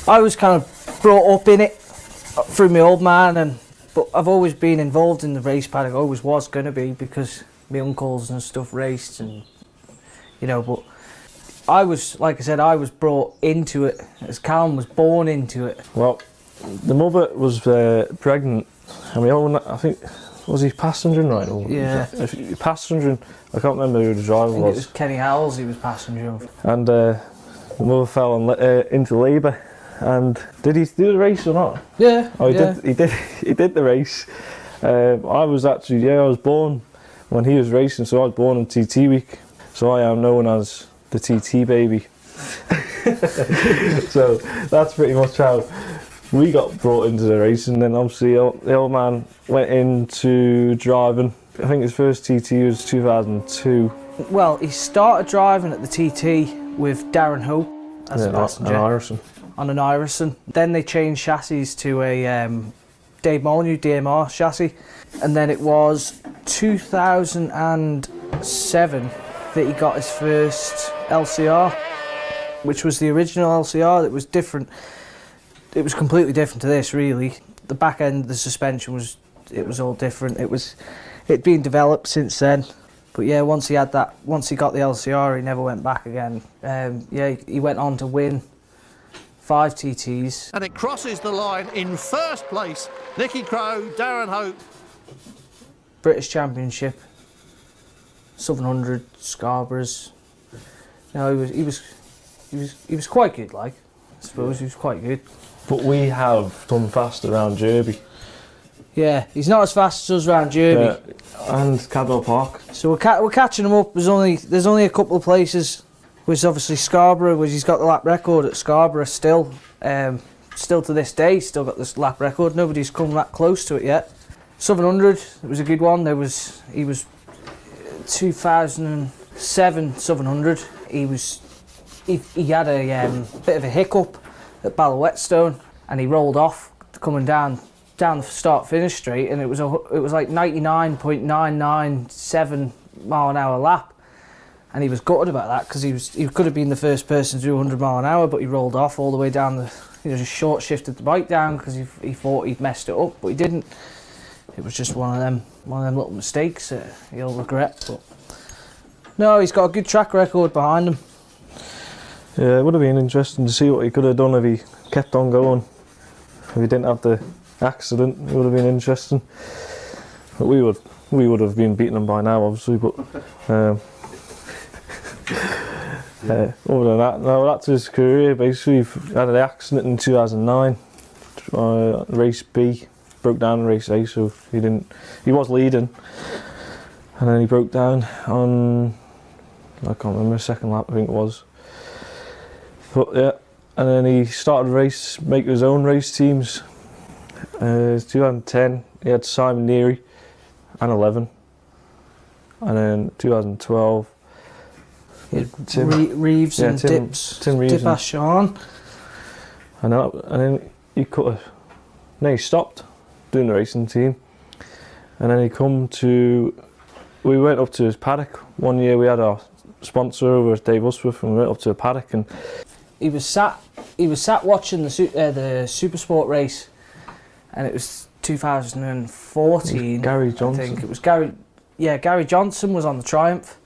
I was kind of brought up in it through my old man, but I've always been involved in the race paddock. I always was going to be, because my uncles and stuff raced, and you know. But I was, like I said, I was brought into it as Callum was born into it. Well, the mother was pregnant, and we all, I think, was he passengering right? Or Yeah. Passengering. I can't remember who the driver I think was. it was Kenny Howells he was passengering. And the mother fell into labour. And did he do the race or not? Yeah. Oh, he yeah. did. He did the race. I was actually, I was born when he was racing, so I was born on TT week. So I am known as the TT baby. So that's pretty much how we got brought into the race. And then obviously the old man went into driving. I think his first TT was 2002. Well, he started driving at the TT with Darren Hope as a passenger. An Irison. On an Irison. Then they changed chassis to a Dave Molyneux DMR chassis, and then it was 2007 that he got his first LCR, which was the original LCR that was different. completely different to this, really. The back end, the suspension was all different. It'd been developed since then. But yeah, once he got the LCR, he never went back again. Yeah, he went on to win 5 TTs. And it crosses the line in first place. Nicky Crowe, Darren Hope. British Championship, 700, Scarborough's. No, he was quite good, like, I suppose he was quite good. But we have done fast around Derby. Yeah, he's not as fast as us around Derby. And Cadwell Park. So we're catching him up. There's only a couple of places, which obviously Scarborough, which he's got the lap record at Scarborough still. Still to this day, still got this lap record. Nobody's come that close to it yet. 700, it was a good one. He was 2007 700. He had a bit of a hiccup at Ballawhetstone, and he rolled off coming down the start-finish straight, and it was like 99.997 mile an hour lap, and he was gutted about that because he could have been the first person to do 100 mile an hour, but he rolled off all the way down the, just short shifted the bike down because he thought he'd messed it up, but he didn't. It was just one of them little mistakes that he'll regret. But no, he's got a good track record behind him. Yeah, it would have been interesting to see what he could have done if he kept on going. If he didn't have the accident, it would have been interesting. But we would have been beating him by now, obviously. But other than that, no, that's his career. Basically, he had an accident in 2009, race B, broke down in race A, so he was leading, and then he broke down on, I can't remember, second lap I think it was. But yeah, and then he started making his own race teams. 2010 he had Simon Neary and 11, and then 2012 Reeves and Tim Reeves and Sean. And then he he stopped doing the racing team, and then we went up to his paddock. One year we had our sponsor over at Dave Usworth, and we went up to a paddock, and he was sat watching the Supersport race, and it was 2014. Gary Johnson. I think it was Gary Johnson was on the Triumph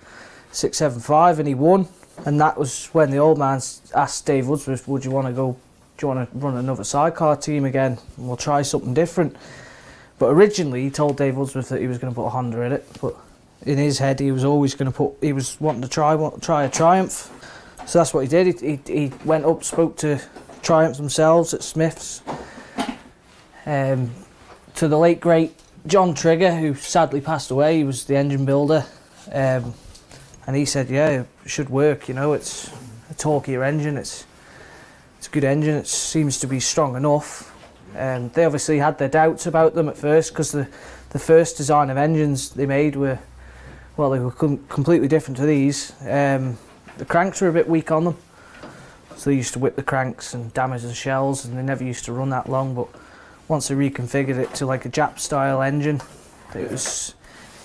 675, and he won. And that was when the old man asked Dave Woodsworth, "Do you want to run another sidecar team again? And we'll try something different." But originally he told Dave Woodsworth that he was going to put a Honda in it, but in his head he was always going to he was wanting to try a Triumph. So that's what he did. He went up, spoke to Triumph themselves at Smith's, to the late great John Trigger, who sadly passed away. He was the engine builder, and he said, "Yeah, it should work. It's a torquier engine. It's a good engine. It seems to be strong enough." They obviously had their doubts about them at first because the first design of engines they made were completely different to these. The cranks were a bit weak on them, so they used to whip the cranks and damage the shells, and they never used to run that long. But once they reconfigured it to like a Jap style engine, it was,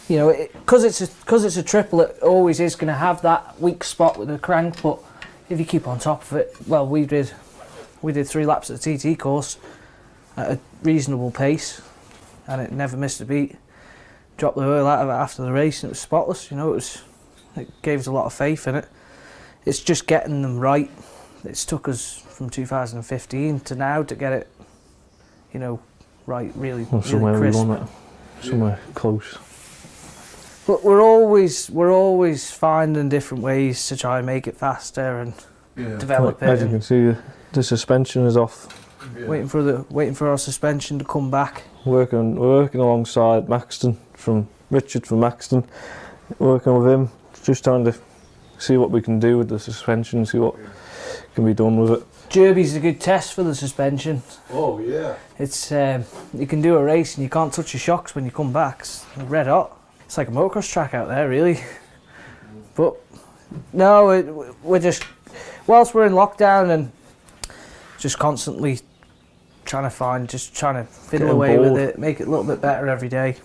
because it's a triple, it always is going to have that weak spot with the crank. But if you keep on top of it, well, we did 3 laps at the TT course at a reasonable pace, and it never missed a beat. Dropped the oil out of it after the race, and it was spotless. It gave us a lot of faith in it. It's just getting them right. It's took us from 2015 to now to get it, right, really, somewhere really crisp. We want it, somewhere close. But we're always finding different ways to try and make it faster and develop it. As you can see, the suspension is off. Waiting for our suspension to come back. We're working alongside Richard from Maxton, working with him, just trying to see what we can do with the suspension, see what can be done with it. Derby's a good test for the suspension. Oh yeah. It's you can do a race and you can't touch your shocks when you come back. It's red hot. It's like a motocross track out there, really. But no, we're just, whilst we're in lockdown and just constantly trying to fiddle away with it, make it a little bit better every day.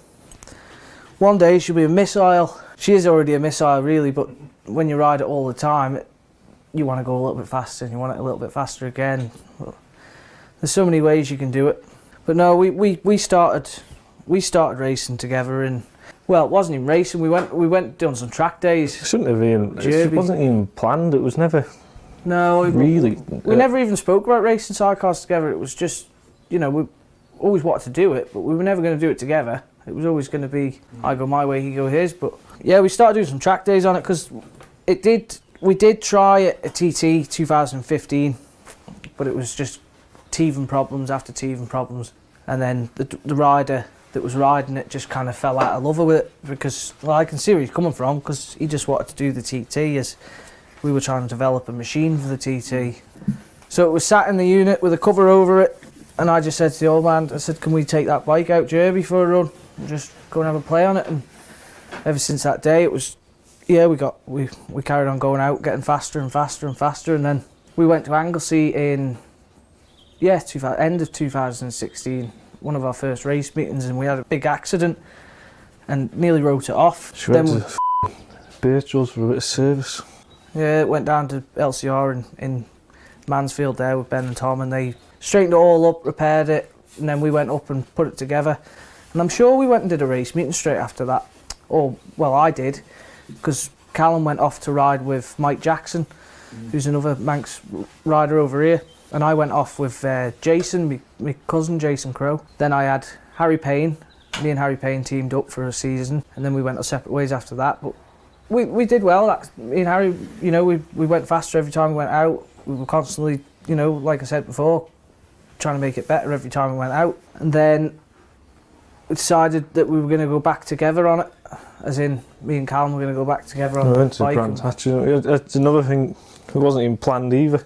One day she'll be a missile. She is already a missile, really, but when you ride it all the time, you want to go a little bit faster, and you want it a little bit faster again. But There's so many ways you can do it. But no, we started racing together, and well, it wasn't even racing. We went done some track days. It shouldn't have been. It wasn't even planned. It was never. No, really. We never even spoke about racing sidecars together. It was just, you know, we always wanted to do it, but we were never going to do it together. It was always going to be I go my way, he go his. But yeah, we started doing some track days on it because we did try it at TT 2015, but it was just teething problems after teething problems, and then the rider that was riding it just kind of fell out of love with it because, well, I can see where he's coming from because he just wanted to do the TT as we were trying to develop a machine for the TT. So it was sat in the unit with a cover over it, and I just said to the old man, I said, can we take that bike out Derby for a run and just go and have a play on it? And ever since that day it was, yeah, we carried on going out, getting faster and faster and faster, and then we went to Anglesey in end of 2016, one of our first race meetings, and we had a big accident and nearly wrote it off. She went to Birchall's for a bit of service. Yeah, it went down to LCR in Mansfield there with Ben and Tom, and they straightened it all up, repaired it, and then we went up and put it together. And I'm sure we went and did a race meeting straight after that. Or, well, I did, because Callum went off to ride with Mike Jackson, who's another Manx rider over here. And I went off with Jason, my cousin Jason Crow. Then I had Harry Payne. Me and Harry Payne teamed up for a season, and then we went our separate ways after that. But we did well. Me and Harry, you know, we went faster every time we went out. We were constantly, you know, like I said before, trying to make it better every time we went out. And then we decided that we were going to go back together on it, as in me and Callum were going to go back together on the bike. We went to Brands Hatch. It's another thing. It wasn't even planned either.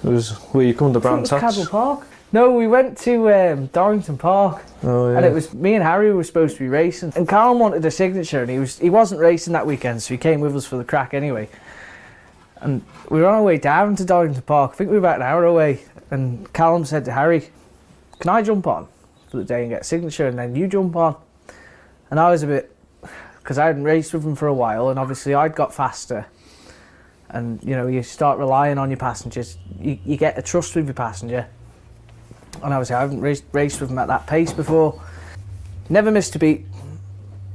It was where you come to Brands Hatch. Cadwell Park. No, we went to Dorrington Park. Oh, yeah. And it was me and Harry were supposed to be racing, and Callum wanted a signature, and he wasn't racing that weekend, so he came with us for the crack anyway. And we were on our way down to Dorrington Park. I think we were about an hour away, and Callum said to Harry, "Can I jump on for the day and get a signature, and then you jump on?" And I was a bit, because I hadn't raced with him for a while, and obviously I'd got faster. And you know, you start relying on your passengers. You get a trust with your passenger. And obviously I haven't raced with him at that pace before. Never missed a beat.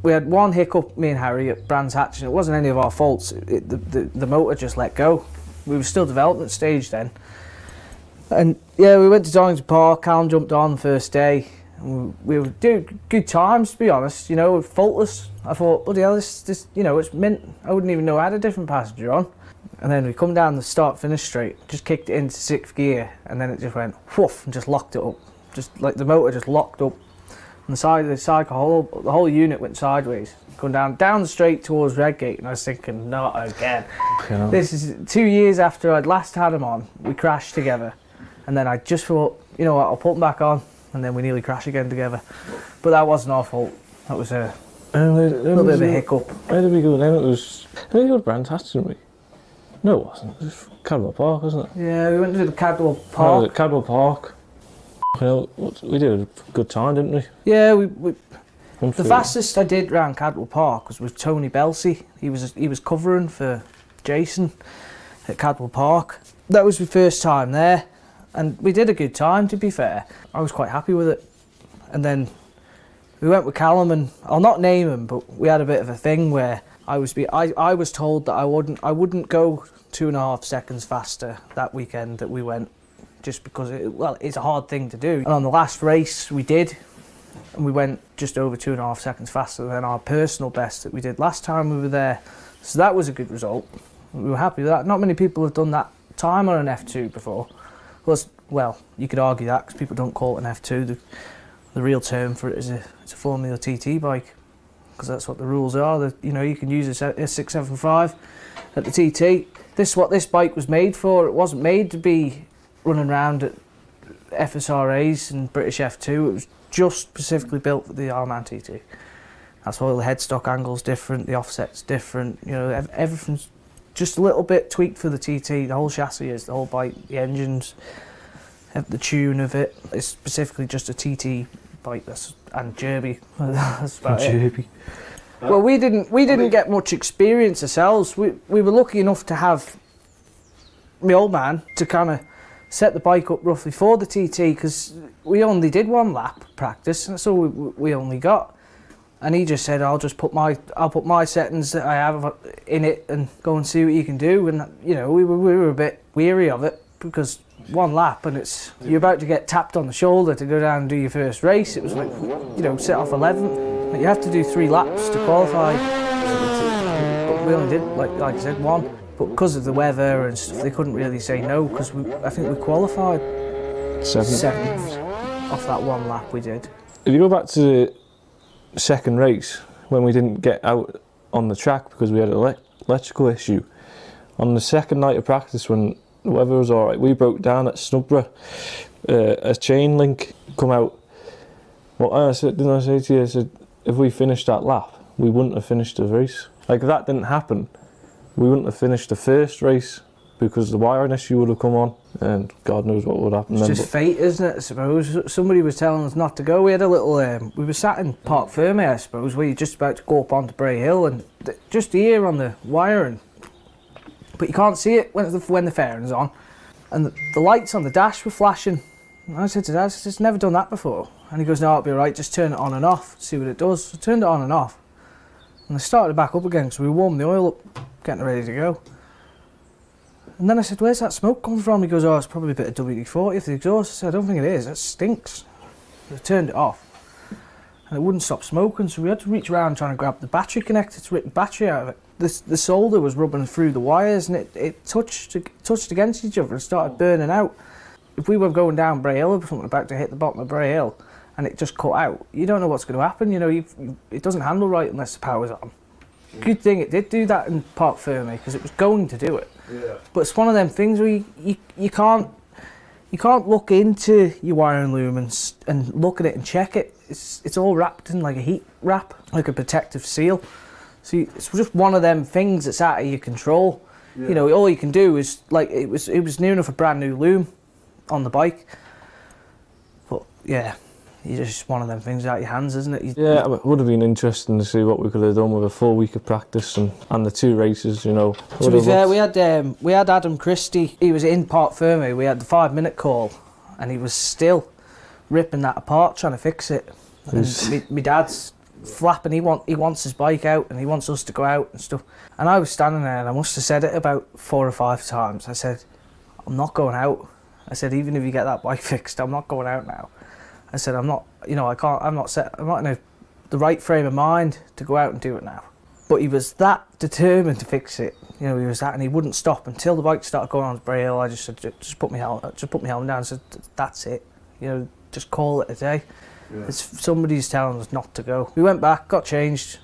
We had one hiccup, me and Harry, at Brands Hatch, and it wasn't any of our faults. The motor just let go. We were still development stage then. And yeah, we went to Dorrington Park. Callum jumped on the first day. And we were doing good times, to be honest. You know, faultless. I thought, bloody hell, this, you know, it's mint. I wouldn't even know I had a different passenger on. And then we come down the start-finish straight, just kicked it into 6th gear, and then it just went whoof and just locked it up. Just like the motor just locked up. And the side of the cycle, the whole unit went sideways, going down the straight towards Redgate, and I was thinking, not again. Yeah. This is 2 years after I'd last had him on. We crashed together, and then I just thought, you know what, I'll put him back on, and then we nearly crashed again together. But that wasn't our fault. That was a little bit of a hiccup. Where did we go then? I think we go to Brands Hatch, didn't we? No, it wasn't. It was Cadwell Park, wasn't it? Yeah, we went to the Cadwell Park. Oh, Cadwell Park. You know, we did a good time, didn't we? Yeah, the fastest I did round Cadwell Park was with Tony Belsey. He was covering for Jason at Cadwell Park. That was my first time there, and we did a good time, to be fair. I was quite happy with it. And then we went with Callum, and I'll not name him, but we had a bit of a thing where I was told that I wouldn't go 2.5 seconds faster that weekend that we went, just because it's a hard thing to do. And on the last race we did, and we went just over 2.5 seconds faster than our personal best that we did last time we were there. So that was a good result. We were happy with that. Not many people have done that time on an F2 before. Well, you could argue that because people don't call it an F2. The real term for it is it's a Formula TT bike, because that's what the rules are. You know, you can use a 675 at the TT. This is what this bike was made for. It wasn't made to be running around at FSRAs and British F2. It was just specifically built for the Arman TT. That's why the headstock angle's different, the offset's different. You know, everything's just a little bit tweaked for the TT. The whole chassis is, the whole bike, the engines, the tune of it. It's specifically just a TT bike, and Derby. That's about it. Well, we didn't get much experience ourselves. We were lucky enough to have my old man to kind of set the bike up roughly for the TT, because we only did 1 lap practice, and that's all we only got. And he just said, I'll put my settings that I have in it and go and see what you can do. And you know, we were a bit weary of it, because 1 lap and you're about to get tapped on the shoulder to go down and do your first race. It was like, you know, set off 11th. You have to do 3 laps to qualify. But we only did, like I said, 1. But because of the weather and stuff, they couldn't really say no, because I think we qualified 7th off that 1 lap we did. If you go back to the second race, when we didn't get out on the track because we had an electrical issue, on the second night of practice when the weather was alright, we broke down at Snugborough. A chain link come out. Well, I said, didn't I say to you, I said, if we finished that lap, we wouldn't have finished the race. Like, if that didn't happen, we wouldn't have finished the first race, because the wiring issue would have come on, and God knows what would happen It's then. just fate, isn't it, I suppose? Somebody was telling us not to go. We had a little, we were sat in Park Ferme, I suppose, where you're just about to go up onto Bray Hill, and just here on the wiring, but you can't see it when the fairing's on, and the lights on the dash were flashing. And I said to Dad, I've never done that before. And he goes, no, it'll be alright, just turn it on and off, see what it does. So I turned it on and off, and I started it back up again, so we warmed the oil up, getting it ready to go. And then I said, where's that smoke coming from? He goes, oh, it's probably a bit of WD-40 if the exhaust. I said, I don't think it is, that stinks. So I turned it off, and it wouldn't stop smoking, so we had to reach around trying to grab the battery connector to rip the battery out of it. The solder was rubbing through the wires, and it touched against each other and started burning out. If we were going down Bray Hill or something, about to hit the bottom of Bray Hill, and it just cut out, you don't know what's going to happen. You know, it doesn't handle right unless the power's on. Good thing it did do that in Park Ferme, because it was going to do it. Yeah. But it's one of them things where you can't look into your wiring loom and look at it and check it. It's all wrapped in like a heat wrap, like a protective seal. So it's just one of them things that's out of your control. Yeah. You know, all you can do is, like, it was near enough a brand new loom on the bike. But yeah, it's just one of them things out of your hands, isn't it? Yeah, it would have been interesting to see what we could have done with a full week of practice and the 2 races, you know. To be fair, we had Adam Christie. He was in Park Ferme. We had the 5-minute call, and he was still ripping that apart, trying to fix it. And my dad's flapping. He wants his bike out, and he wants us to go out and stuff. And I was standing there, and I must have said it about 4 or 5 times. I said, I'm not going out. I said, even if you get that bike fixed, I'm not going out now. I said, I'm not in the right frame of mind to go out and do it now. But he was that determined to fix it. You know, he was that, and he wouldn't stop until the bike started going on to Bray Hill. I just said, just put my helmet down. I said, that's it. You know, just call it a day. Yeah. Somebody's telling us not to go. We went back, got changed,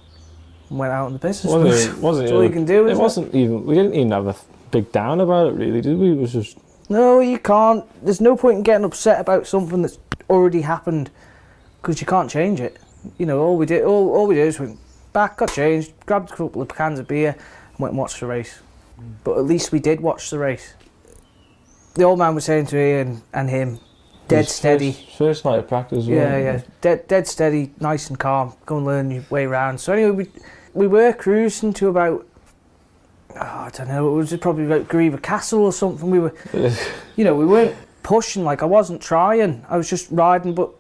and went out on the business. That's all you can do. We didn't even have a big down about it, really, did we? It was just. No, you can't. There's no point in getting upset about something that's already happened, because you can't change it. You know, all we did is went back, got changed, grabbed a couple of cans of beer, and went and watched the race. But at least we did watch the race. The old man was saying to me and him, dead steady. First night of practice. Yeah. Dead steady, nice and calm. Go and learn your way around. So anyway, we were cruising to about, I don't know, it was probably about Griever Castle or something. We were, you know, we weren't pushing, like, I wasn't trying. I was just riding, but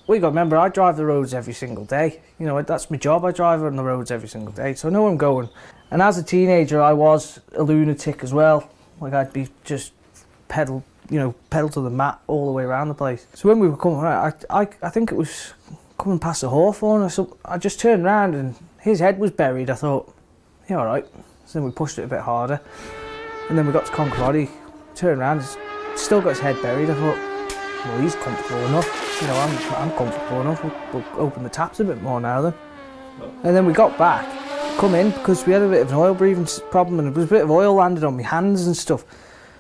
we got to remember, I drive the roads every single day. You know, that's my job. I drive on the roads every single day, so I know where I'm going. And as a teenager, I was a lunatic as well. Like, I'd be just pedal to the mat all the way around the place. So when we were coming, I think it was coming past the Hawthorn, I just turned around and his head was buried. I thought, yeah, all right. So then we pushed it a bit harder, and then we got to Concordy, turned around, still got his head buried. I thought, well, he's comfortable enough. You know, I'm comfortable enough. We'll open the taps a bit more now then. And then we got back, come in, because we had a bit of an oil breathing problem, and there was a bit of oil landed on my hands and stuff.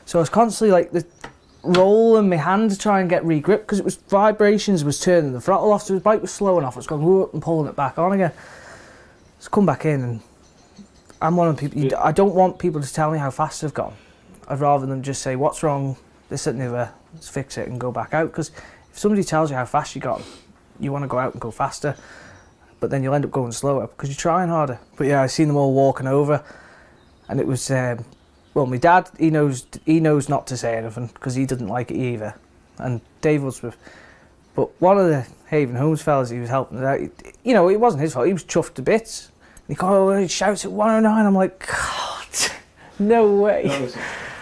So I was constantly like rolling my hand to try and get re-gripped, because it was vibrations, was turning the throttle off, so the bike was slowing off. I was going whoop and pulling it back on again. So come back in, and I'm one of the people, I don't want people to tell me how fast they've gone. I'd rather them just say, what's wrong, this, that, and the other, let's fix it and go back out. Because if somebody tells you how fast you got, you want to go out and go faster, but then you'll end up going slower because you're trying harder. But yeah, I seen them all walking over, and it was Well, my dad, he knows not to say anything because he doesn't like it either. And Dave was with, but one of the Haven Homes fellas, he was helping us out. You know, it wasn't his fault. He was chuffed to bits. And he shouts at 109. I'm like, God, no way.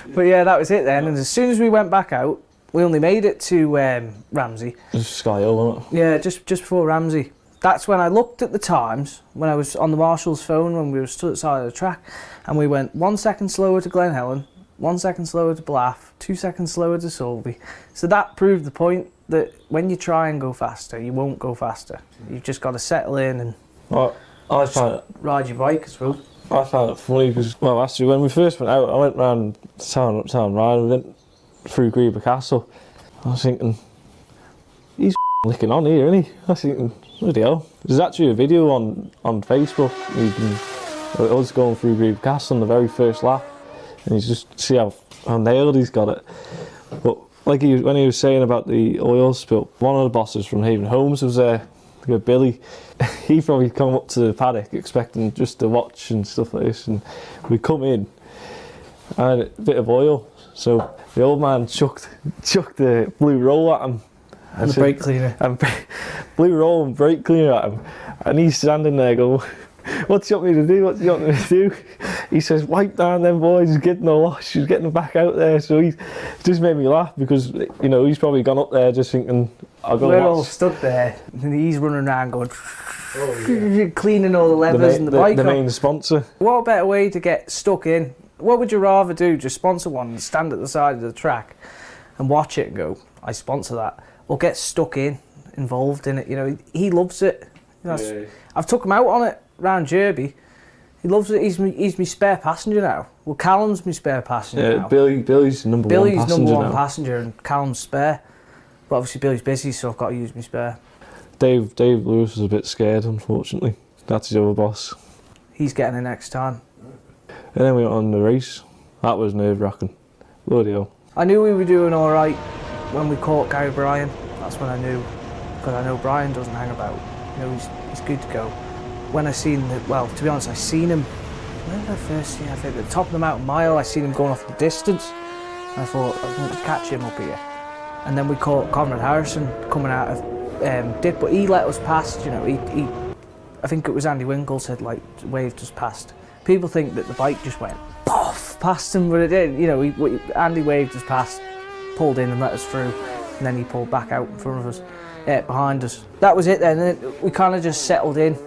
But yeah, that was it then. And as soon as we went back out, we only made it to Ramsey. Just Sky Hill, wasn't it? Yeah, just before Ramsey. That's when I looked at the times, when I was on the marshal's phone, when we were stood at the side of the track, and we went 1 second slower to Glen Helen, 1 second slower to Bluff, 2 seconds slower to Sulby. So that proved the point that when you try and go faster, you won't go faster. You've just got to settle in and I found ride your bike as well. I found it funny because, well, actually, when we first went out, I went round town riding, we went through Greba Castle. I was thinking, he's licking on here, isn't he? I was thinking, bloody hell. There's actually a video on Facebook. You can, us going through Greba Castle on the very first lap, and you just see how nailed he's got it. But like when he was saying about the oil spill, one of the bosses from Haven Homes was there, Billy. He probably come up to the paddock expecting just to watch and stuff like this, and we come in and a bit of oil. So the old man chucked the blue roll at him. And the brake cleaner. And blue roll and brake cleaner at him. And he's standing there going, "What do you want me to do? What do you want me to do?" He says, "Wipe down them boys, he's getting a wash, he's getting them back out there." So he just made me laugh because, you know, he's probably gone up there just thinking, we're all stood there and he's running around going, cleaning all the levers and the bike the main sponsor. What better way to get stuck in? What would you rather do? Just sponsor one and stand at the side of the track and watch it and go, I sponsor that, or get stuck involved in it? You know, he loves it. You know, I've took him out on it round Derby. He loves it. He's my spare passenger now. Well, Callum's my spare passenger now. Billy's number one passenger and Callum's spare. But obviously Billy's busy, so I've got to use my spare. Dave Lewis was a bit scared, unfortunately. That's his other boss. He's getting it next time. And then we went on the race. That was nerve-wracking. Bloody hell. I knew we were doing all right when we caught Gary Bryan. That's when I knew, because I know Brian doesn't hang about. You know, he's good to go. When I seen well, to be honest, I seen him, where did I first see him? I think at the top of the mountain mile, I seen him going off the distance. I thought I was going to catch him up here. And then we caught Conrad Harrison coming out of dip, but he let us past, you know, he I think it was Andy Winkle said, like, waved us past. People think that the bike just went poof past him, but it did. You know, Andy waved us past, pulled in and let us through, and then he pulled back out in front of us, behind us. That was it then, and then we kind of just settled in,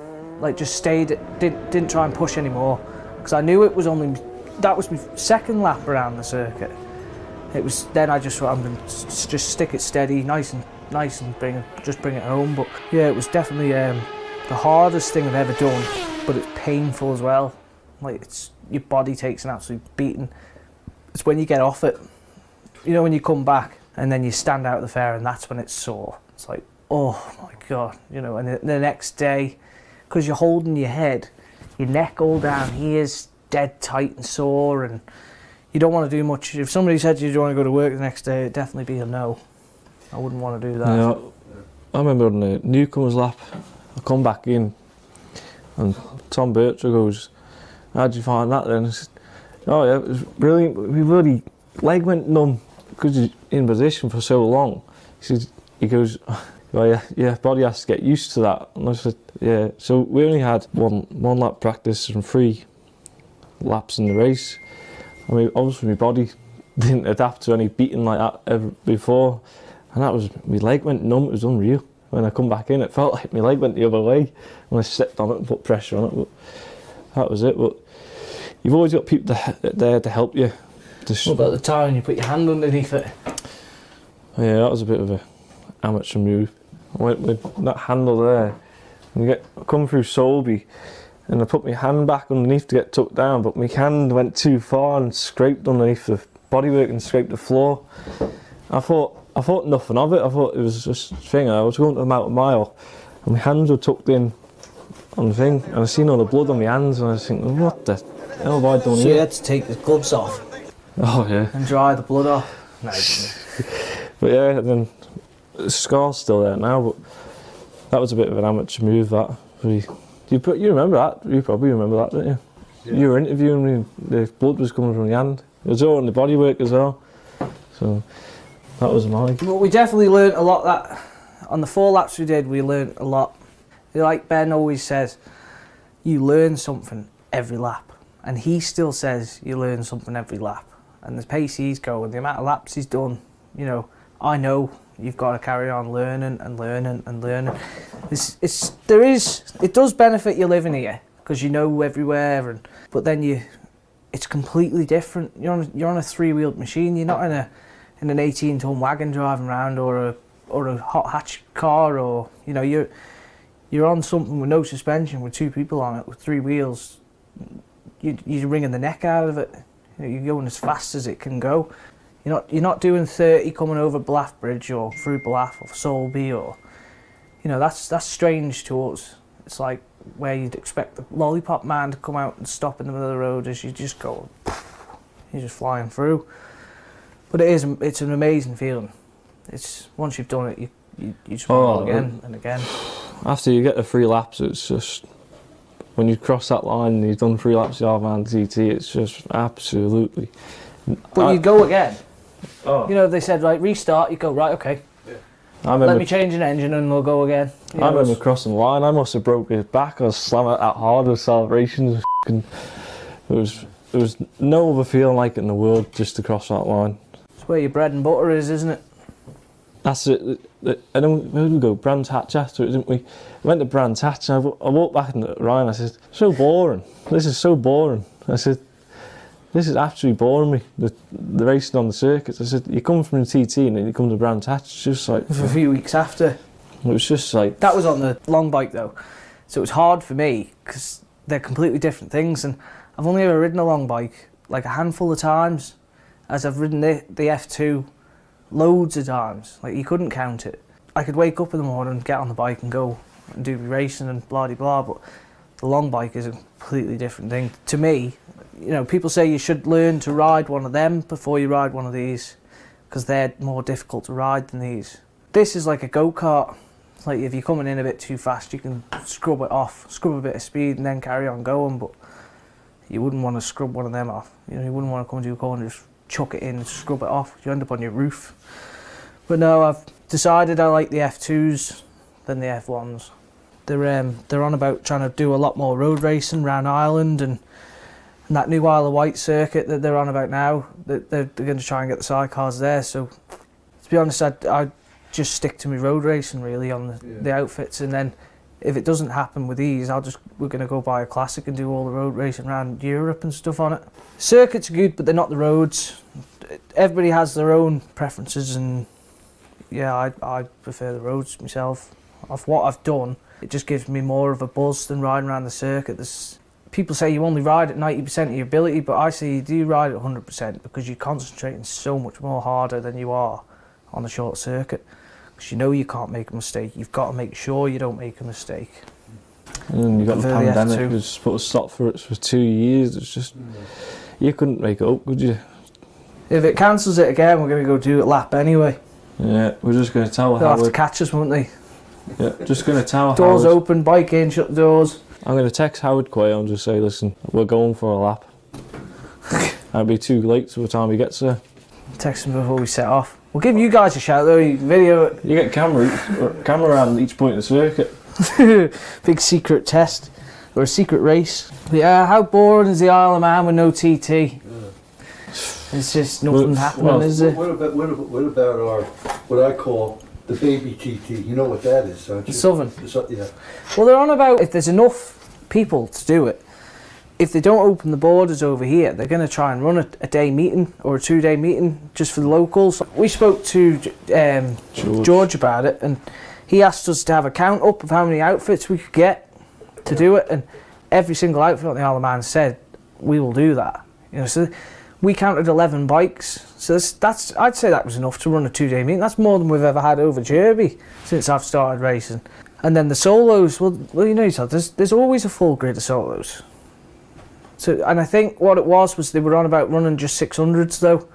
like just stayed, didn't try and push anymore, because I knew it was only, that was my second lap around the circuit. It was, then I just thought, I'm going to just stick it steady, nice and bring it home. But yeah, it was definitely the hardest thing I've ever done, but it's painful as well. Like, your body takes an absolute beating. It's when you get off it, you know, when you come back and then you stand out of the fair, and that's when it's sore. It's like, oh my God, you know. And the next day, because you're holding your head, your neck all down here's dead tight and sore, and you don't want to do much. If somebody said you don't want to go to work the next day, it'd definitely be a no. I wouldn't want to do that. Yeah, I remember on the newcomers lap, I come back in and Tom Bircher goes, "How'd you find that then?" I said, "Oh yeah, it was brilliant. We really, leg went numb because you're in position for so long." He goes, "Well, yeah, your body has to get used to that." And I said, "Yeah." So we only had one lap practice and 3 laps in the race. I mean, obviously my body didn't adapt to any beating like that ever before, and that was, my leg went numb. It was unreal. When I come back in, it felt like my leg went the other way when I stepped on it and put pressure on it. But that was it. But you've always got people there to help you. What about the time when you put your hand underneath it? Yeah, that was a bit of an amateur move. I went with that handle there, and come through Solby, and I put my hand back underneath to get tucked down, but my hand went too far and scraped underneath the bodywork and scraped the floor. I thought nothing of it. I thought it was just a thing. I was going to the mountain mile, and my hands were tucked in on the thing, and I seen all the blood on my hands, and I was thinking, what the hell have I done here? So you had to take the gloves off? Oh yeah. And dry the blood off? Nice. But yeah, and then the scar's still there now, but that was a bit of an amateur move, that. You remember that? You probably remember that, don't you? Yeah. You were interviewing me, the blood was coming from your hand. It was all in the bodywork as well. So that was mine. But we definitely learnt a lot. That on the 4 laps we did, we learnt a lot. Like Ben always says, you learn something every lap, and he still says you learn something every lap. And the pace he's going, the amount of laps he's done, you know, I know you've got to carry on learning and learning and learning. It does benefit you living here because you know everywhere, but then it's completely different. You're on a 3-wheeled machine. You're not in an 18-ton wagon driving around or a hot hatch car, or you know you're on something with no suspension with 2 people on it with 3 wheels. You're wringing the neck out of it. You're going as fast as it can go. You're not doing 30 coming over Blaff Bridge or through Blaff or Solby, or you know that's strange to us. It's like where you'd expect the lollipop man to come out and stop in the middle of the road as you just go, you're just flying through. But it's an amazing feeling. It's once you've done it, you just want to go again and again. After you get the 3 laps, it's just when you cross that line and you've done 3 laps of Yardman TT, it's just absolutely. But you go again. Oh. You know, they said, right, restart, you go, right, okay. Yeah. Let me change an engine and we'll go again. I remember crossing the line, I must have broke his back. I was slamming it that hard with celebrations. There was no other feeling like it in the world just to cross that line. It's where your bread and butter is, isn't it? That's it. And then where did we go? Brands Hatch after it, didn't we? We went to Brands Hatch and I walked back into Ryan. I said, so boring. This is so boring. I said, this is absolutely boring me, the racing on the circuits. I said, you come from the TT and then you come to Brands Hatch. It's just like... For a few weeks after. It was just like... That was on the long bike though. So it was hard for me because they're completely different things, and I've only ever ridden a long bike like a handful of times, as I've ridden the F2 loads of times. Like you couldn't count it. I could wake up in the morning, get on the bike and go and do racing and blah de blah, but the long bike is a completely different thing. To me, you know, people say you should learn to ride one of them before you ride one of these because they're more difficult to ride than these. This is like a go-kart. Like if you're coming in a bit too fast, you can scrub it off, scrub a bit of speed and then carry on going, but you wouldn't want to scrub one of them off. You know, you wouldn't want to come into a corner and just chuck it in and scrub it off. You end up on your roof. But no, I've decided I like the F2s than the F1s. They're on about trying to do a lot more road racing around Ireland and that new Isle of Wight circuit that they're on about now. They're going to try and get the sidecars there. So to be honest, I'd just stick to my road racing really on the outfits, and then if it doesn't happen with these, we're going to go buy a classic and do all the road racing around Europe and stuff on it. Circuits are good, but they're not the roads. Everybody has their own preferences, and yeah, I prefer the roads myself. Of what I've done, it just gives me more of a buzz than riding around the circuit. People say you only ride at 90% of your ability, but I say you do ride at 100% because you're concentrating so much more harder than you are on a short circuit. Because you know you can't make a mistake. You've got to make sure you don't make a mistake. And then you got the pandemic, which put a stop for it for 2 years. It's just, you couldn't make it up, could you? If it cancels it again, we're going to go do a lap anyway. Yeah, we're just going to tell They'll have to catch us, won't they? Yeah, just going to tell doors Howard. Open, bike in, shut the doors. I'm going to text Howard Quayle and just say, listen, we're going for a lap. It'll be too late by the time he gets there. Text him before we set off. We'll give you guys a shout though, you video it. You get camera around each point of the circuit. Big secret test, or a secret race. But yeah, how boring is the Isle of Man with no TT? Yeah. It's just nothing happening, is it? What about our, what I call the baby TT? You know what that is, don't you? The Southern. Yeah. Well, they're on about if there's enough people to do it, if they don't open the borders over here, they're going to try and run a day meeting or a 2-day meeting just for the locals. We spoke to George about it, and he asked us to have a count up of how many outfits we could get to do it, and every single outfit on the Isle of Man said we will do that. You know, so we counted 11 bikes, so that's I'd say that was enough to run a 2-day meeting. That's more than we've ever had over Derby since I've started racing. And then the solos, well you know yourself, there's always a full grid of solos. So, and I think what it was they were on about running just 600s though,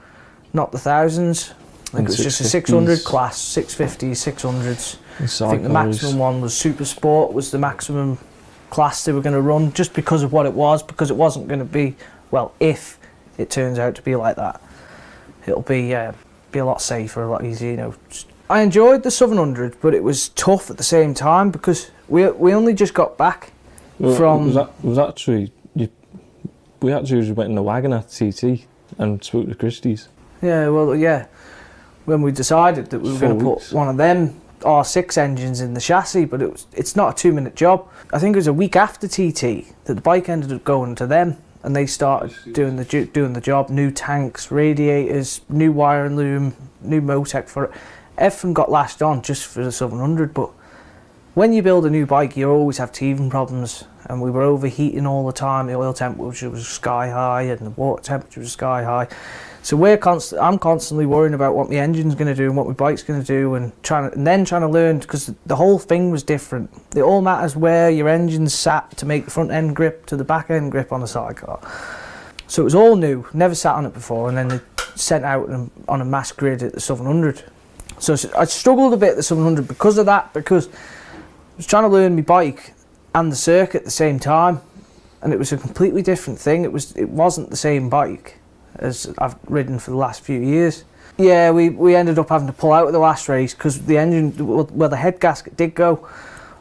not the thousands. I think it was just a 600 class, 650s, 600s. I think the maximum one was Super Sport, was the maximum class they were going to run, just because of what it was, because it wasn't going to be, well, if it turns out to be like that, it'll be a lot safer, a lot easier, you know. I enjoyed the 700, but it was tough at the same time because we only just got back from... We actually went in the wagon at TT and spoke to Christie's. Yeah, well, yeah. When we decided that we were going to put one of them R6 engines in the chassis, but it's not a 2-minute job. I think it was a week after TT that the bike ended up going to them, and they started doing the job. New tanks, radiators, new wiring loom, new Motec for it. Everything got lashed on just for the 700, but when you build a new bike, you always have teething problems, and we were overheating all the time. The oil temperature was sky high, and the water temperature was sky high. So I'm constantly worrying about what my engine's going to do and what my bike's going to do, and then trying to learn, because the whole thing was different. It all matters where your engine's sat to make the front end grip to the back end grip on a sidecar. So it was all new, never sat on it before, and then they sent out on a mass grid at the 700. So I struggled a bit at the 700 because of that, because I was trying to learn my bike and the circuit at the same time, and it was a completely different thing. It wasn't the same bike as I've ridden for the last few years. Yeah, we ended up having to pull out of the last race because the engine, well, the head gasket did go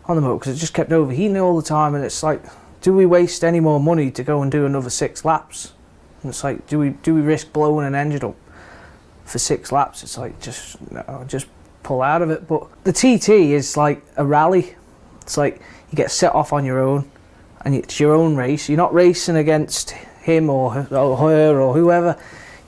on the motor because it just kept overheating all the time, and it's like, do we waste any more money to go and do another 6 laps? And it's like, do we risk blowing an engine up for 6 laps? It's like, just pull out of it. But the TT is like a rally. It's like you get set off on your own, and it's your own race. You're not racing against him or her or whoever.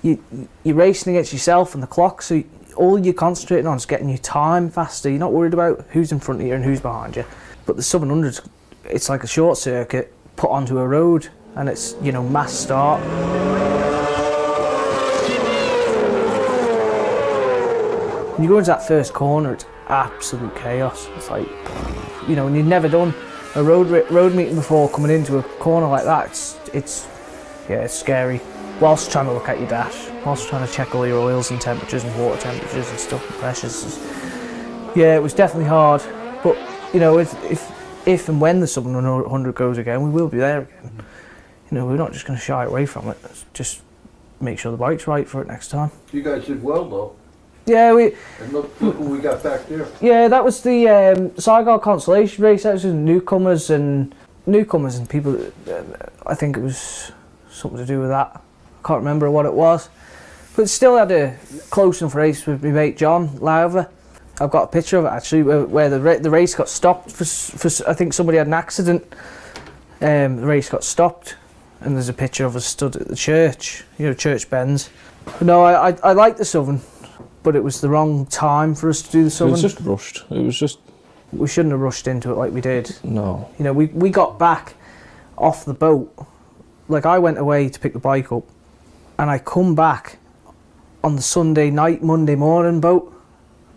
You're racing against yourself and the clock, so all you're concentrating on is getting your time faster. You're not worried about who's in front of you and who's behind you. But the 700, it's like a short circuit put onto a road, and it's, you know, mass start. When you go into that first corner, it's absolute chaos. It's like, you know, when you've never done a road meeting before, coming into a corner like that, it's scary. Whilst trying to look at your dash, whilst trying to check all your oils and temperatures and water temperatures and stuff and pressures. Yeah, it was definitely hard. But, you know, if and when the 700 goes again, we will be there again. You know, we're not just going to shy away from it. Just make sure the bike's right for it next time. You guys did well, though. Yeah, And look who we got back there. Yeah, that was the Sidecar consolation race. That was newcomers and people. I think it was something to do with that. I can't remember what it was, but still had a close enough race with my mate John Lauver. I've got a picture of it actually, where the race got stopped for I think somebody had an accident. The race got stopped, and there's a picture of us stood at the church, you know, church bends. But no, I like the Southern, but it was the wrong time for us to do the Southern. It was just rushed. It was just... We shouldn't have rushed into it like we did. No. You know, we got back off the boat. Like, I went away to pick the bike up, and I come back on the Sunday night, Monday morning boat.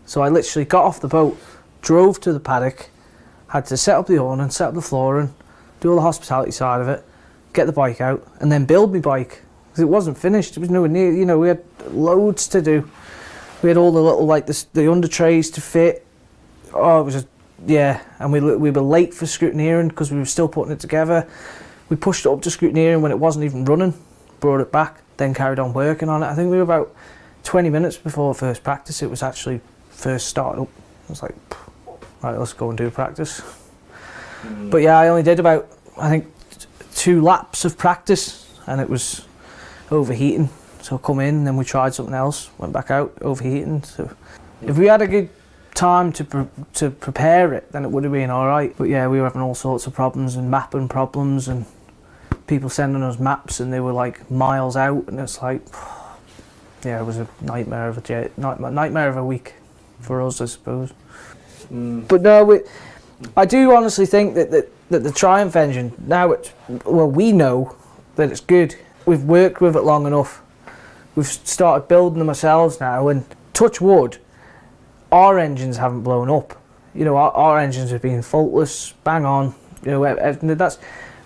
So I literally got off the boat, drove to the paddock, had to set up the awning, set up the flooring, do all the hospitality side of it, get the bike out, and then build my bike. Because it wasn't finished, it was nowhere near, you know, we had loads to do. We had all the little, like, the under trays to fit. Oh, it was just, yeah, and we were late for scrutineering because we were still putting it together. We pushed it up to scrutineering when it wasn't even running, brought it back, then carried on working on it. I think we were about 20 minutes before first practice. It was actually first started up. I was like, right, let's go and do practice. But yeah, I only did about, I think, 2 laps of practice, and it was overheating. So I come in, and then we tried something else, went back out, overheating. So if we had a good time to prepare it, then it would have been all right. But yeah, we were having all sorts of problems and mapping problems, and people sending us maps, and they were like miles out, and it's like, yeah, it was a nightmare of a week for us, I suppose. But no, I do honestly think that the Triumph engine now, we know that it's good. We've worked with it long enough. We've started building them ourselves now, and touch wood, our engines haven't blown up. You know, our engines have been faultless, bang on. You know,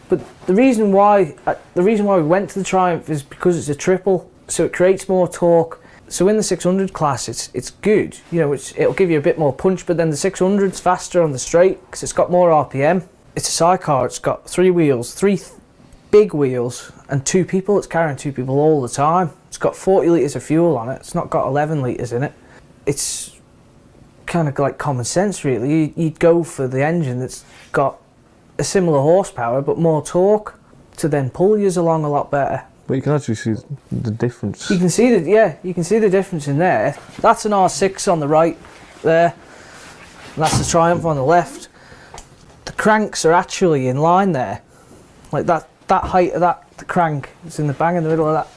but the reason why we went to the Triumph is because it's a triple, so it creates more torque. So in the 600 class, it's good. You know, it'll give you a bit more punch, but then the 600's faster on the straight because it's got more RPM. It's a sidecar. It's got 3 wheels, big wheels and 2 people. It's carrying 2 people all the time. It's got 40 litres of fuel on it. It's not got 11 litres in it. It's kind of like common sense, really. You'd go for the engine that's got a similar horsepower but more torque to then pull you along a lot better. But you can actually see the difference. You can see that, yeah, you can see the difference in there. That's an R6 on the right there, and that's the Triumph on the left. The cranks are actually in line there. Like that height of the crank is in the bang in the middle of that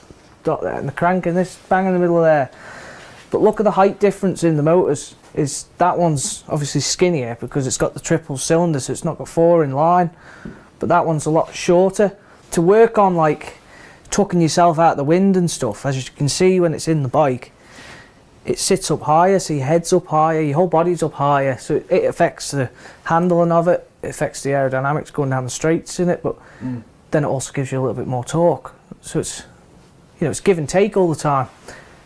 dot there, and the crank in this bang in the middle of there. But look at the height difference in the motors. Is that one's obviously skinnier because it's got the triple cylinder, so it's not got 4 in line, but that one's a lot shorter. To work on like tucking yourself out the wind and stuff, as you can see when it's in the bike, it sits up higher, so your head's up higher, your whole body's up higher, so it affects the handling of it, it affects the aerodynamics going down the straights in it, but then it also gives you a little bit more torque. So it's, you know, it's give and take all the time.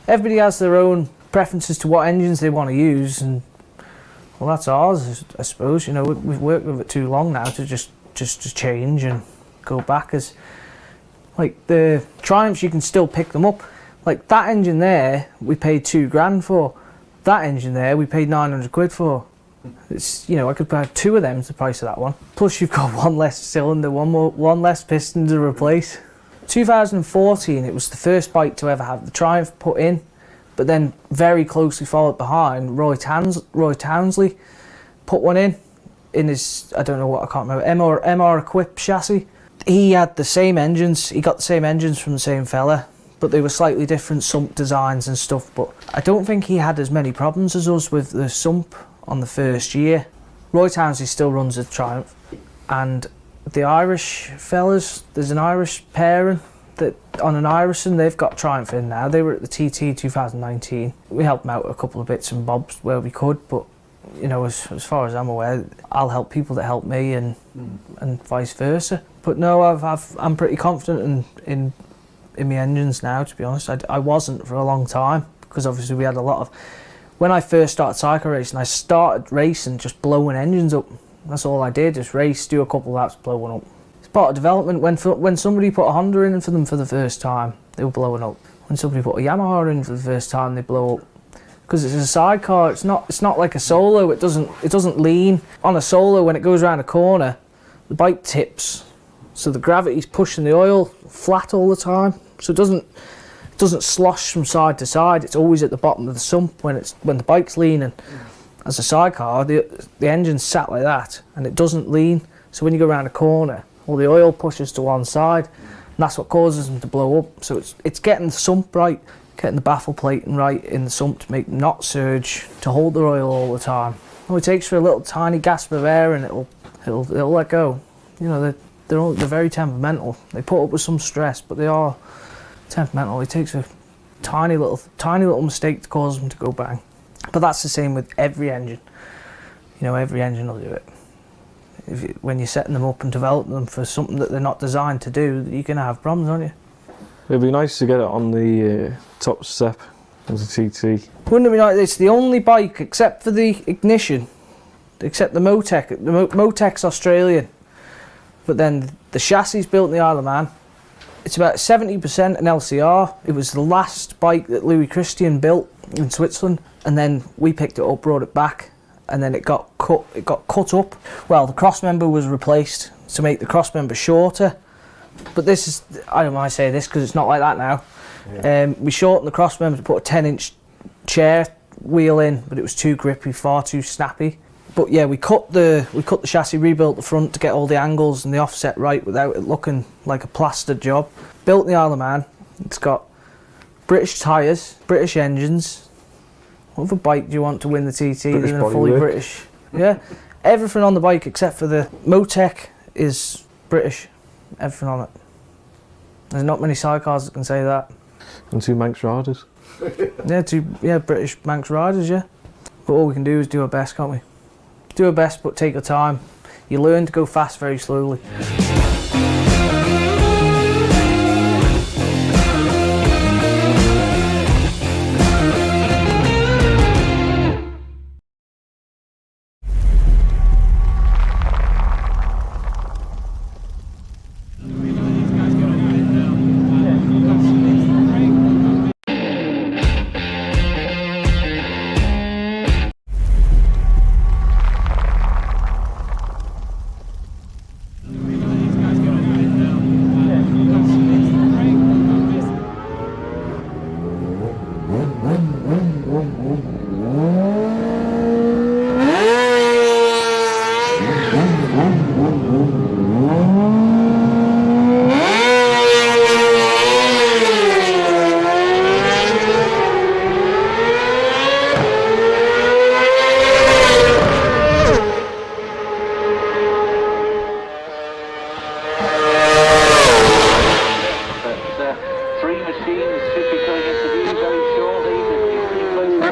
Everybody has their own preferences to what engines they want to use, and well, that's ours, I suppose. You know, we've worked with it too long now to just change and go back. As like the Triumphs, you can still pick them up. Like that engine there, we paid $2,000 for. That engine there, we paid 900 quid for. It's, you know, I could buy 2 of them to the price of that one. Plus, you've got 1 less cylinder, one less piston to replace. 2014, it was the first bike to ever have the Triumph put in, but then very closely followed behind, Roy Townsley put one in his, I don't know what, I can't remember, MR equipped chassis. He had the same engines, he got the same engines from the same fella, but they were slightly different sump designs and stuff. But I don't think he had as many problems as us with the sump on the first year. Roy Townsley still runs a Triumph, and the Irish fellas, there's an Irish pairing that on an Irison, they've got Triumph in now. They were at the TT 2019. We helped them out a couple of bits and bobs where we could, but you know, as far as I'm aware, I'll help people that help me, and vice versa. But no, I'm pretty confident in my engines now, to be honest. I wasn't for a long time, because obviously we had a lot of... When I first started cycle racing, I started racing just blowing engines up. That's all I did, just race, do a couple of laps, blow one up. It's part of development. When somebody put a Honda in for them for the first time, they were blowing up. When somebody put a Yamaha in for the first time, they blow up. Because it's a sidecar, it's not like a solo. It doesn't lean. On a solo, when it goes around a corner, the bike tips, so the gravity's pushing the oil flat all the time. So it doesn't slosh from side to side. It's always at the bottom of the sump when the bike's leaning. As a sidecar, the engine's sat like that, and it doesn't lean. So when you go around a corner, all the oil pushes to one side, and that's what causes them to blow up. So it's getting the sump right, getting the baffle plating right in the sump to make them not surge, to hold the oil all the time. All it takes for a little tiny gasp of air, and it'll let go. You know, they're very temperamental. They put up with some stress, but they are temperamental. It takes a tiny little mistake to cause them to go bang. But that's the same with every engine. You know, every engine will do it. When you're setting them up and developing them for something that they're not designed to do, you're going to have problems, aren't you? It'd be nice to get it on the top step as a TT. Wouldn't it be nice? It's the only bike, except for the ignition, except the Motec. The Motec's Australian, but then the chassis is built in the Isle of Man. It's about 70% an LCR. It was the last bike that Louis Christian built in Switzerland, and then we picked it up, brought it back, and then it got cut up. Well, the crossmember was replaced to make the crossmember shorter. But this is, I don't mind saying this because it's not like that now. Yeah. We shortened the crossmember to put a 10-inch chair wheel in, but it was too grippy, far too snappy. But yeah, we cut the chassis, rebuilt the front to get all the angles and the offset right without it looking like a plastered job. Built in the Isle of Man. It's got British tyres, British engines. What other bike do you want to win the TT? Even a fully British. Yeah, everything on the bike except for the Motec is British. Everything on it. There's not many sidecars that can say that. And 2 Manx riders. Yeah, British Manx riders, yeah. But all we can do is do our best, can't we? Do our best, but take your time. You learn to go fast very slowly. Three machines should be coming into view very shortly. They're pretty close to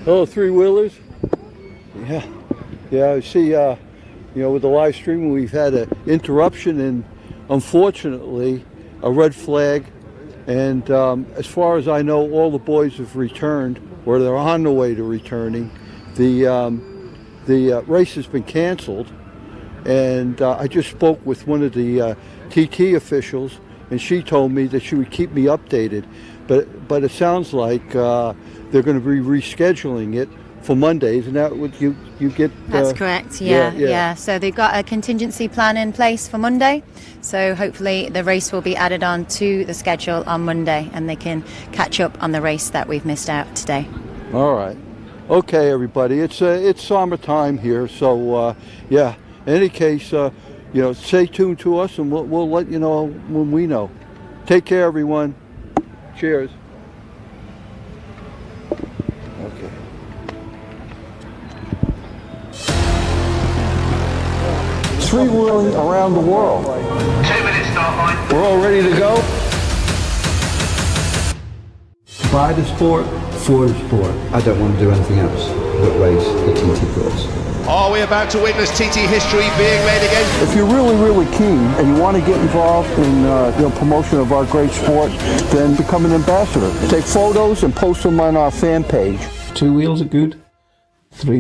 Hello, three-wheelers. Yeah, I see, you know, with the live stream, we've had an interruption and unfortunately a red flag. And as far as I know, all the boys have returned, or they're on the way to returning. The race has been canceled, and I just spoke with one of the TT officials, and she told me that she would keep me updated. But it sounds like they're going to be rescheduling it for Monday. Isn't that what you get? That's correct, yeah. So they've got a contingency plan in place for Monday. So hopefully the race will be added on to the schedule on Monday, and they can catch up on the race that we've missed out today. All right. Okay, everybody. It's summertime here, so yeah. In any case, you know, stay tuned to us, and we'll let you know when we know. Take care, everyone. Cheers. Okay. Three-wheeling around the world. 2 minutes start line. We're all ready to go. By the sport, for the sport. I don't want to do anything else but race the TT Pros. Are we about to witness TT history being made again? If you're really, really keen and you want to get involved in you know, promotion of our great sport, then become an ambassador. Take photos and post them on our fan page. 2 wheels are good. 3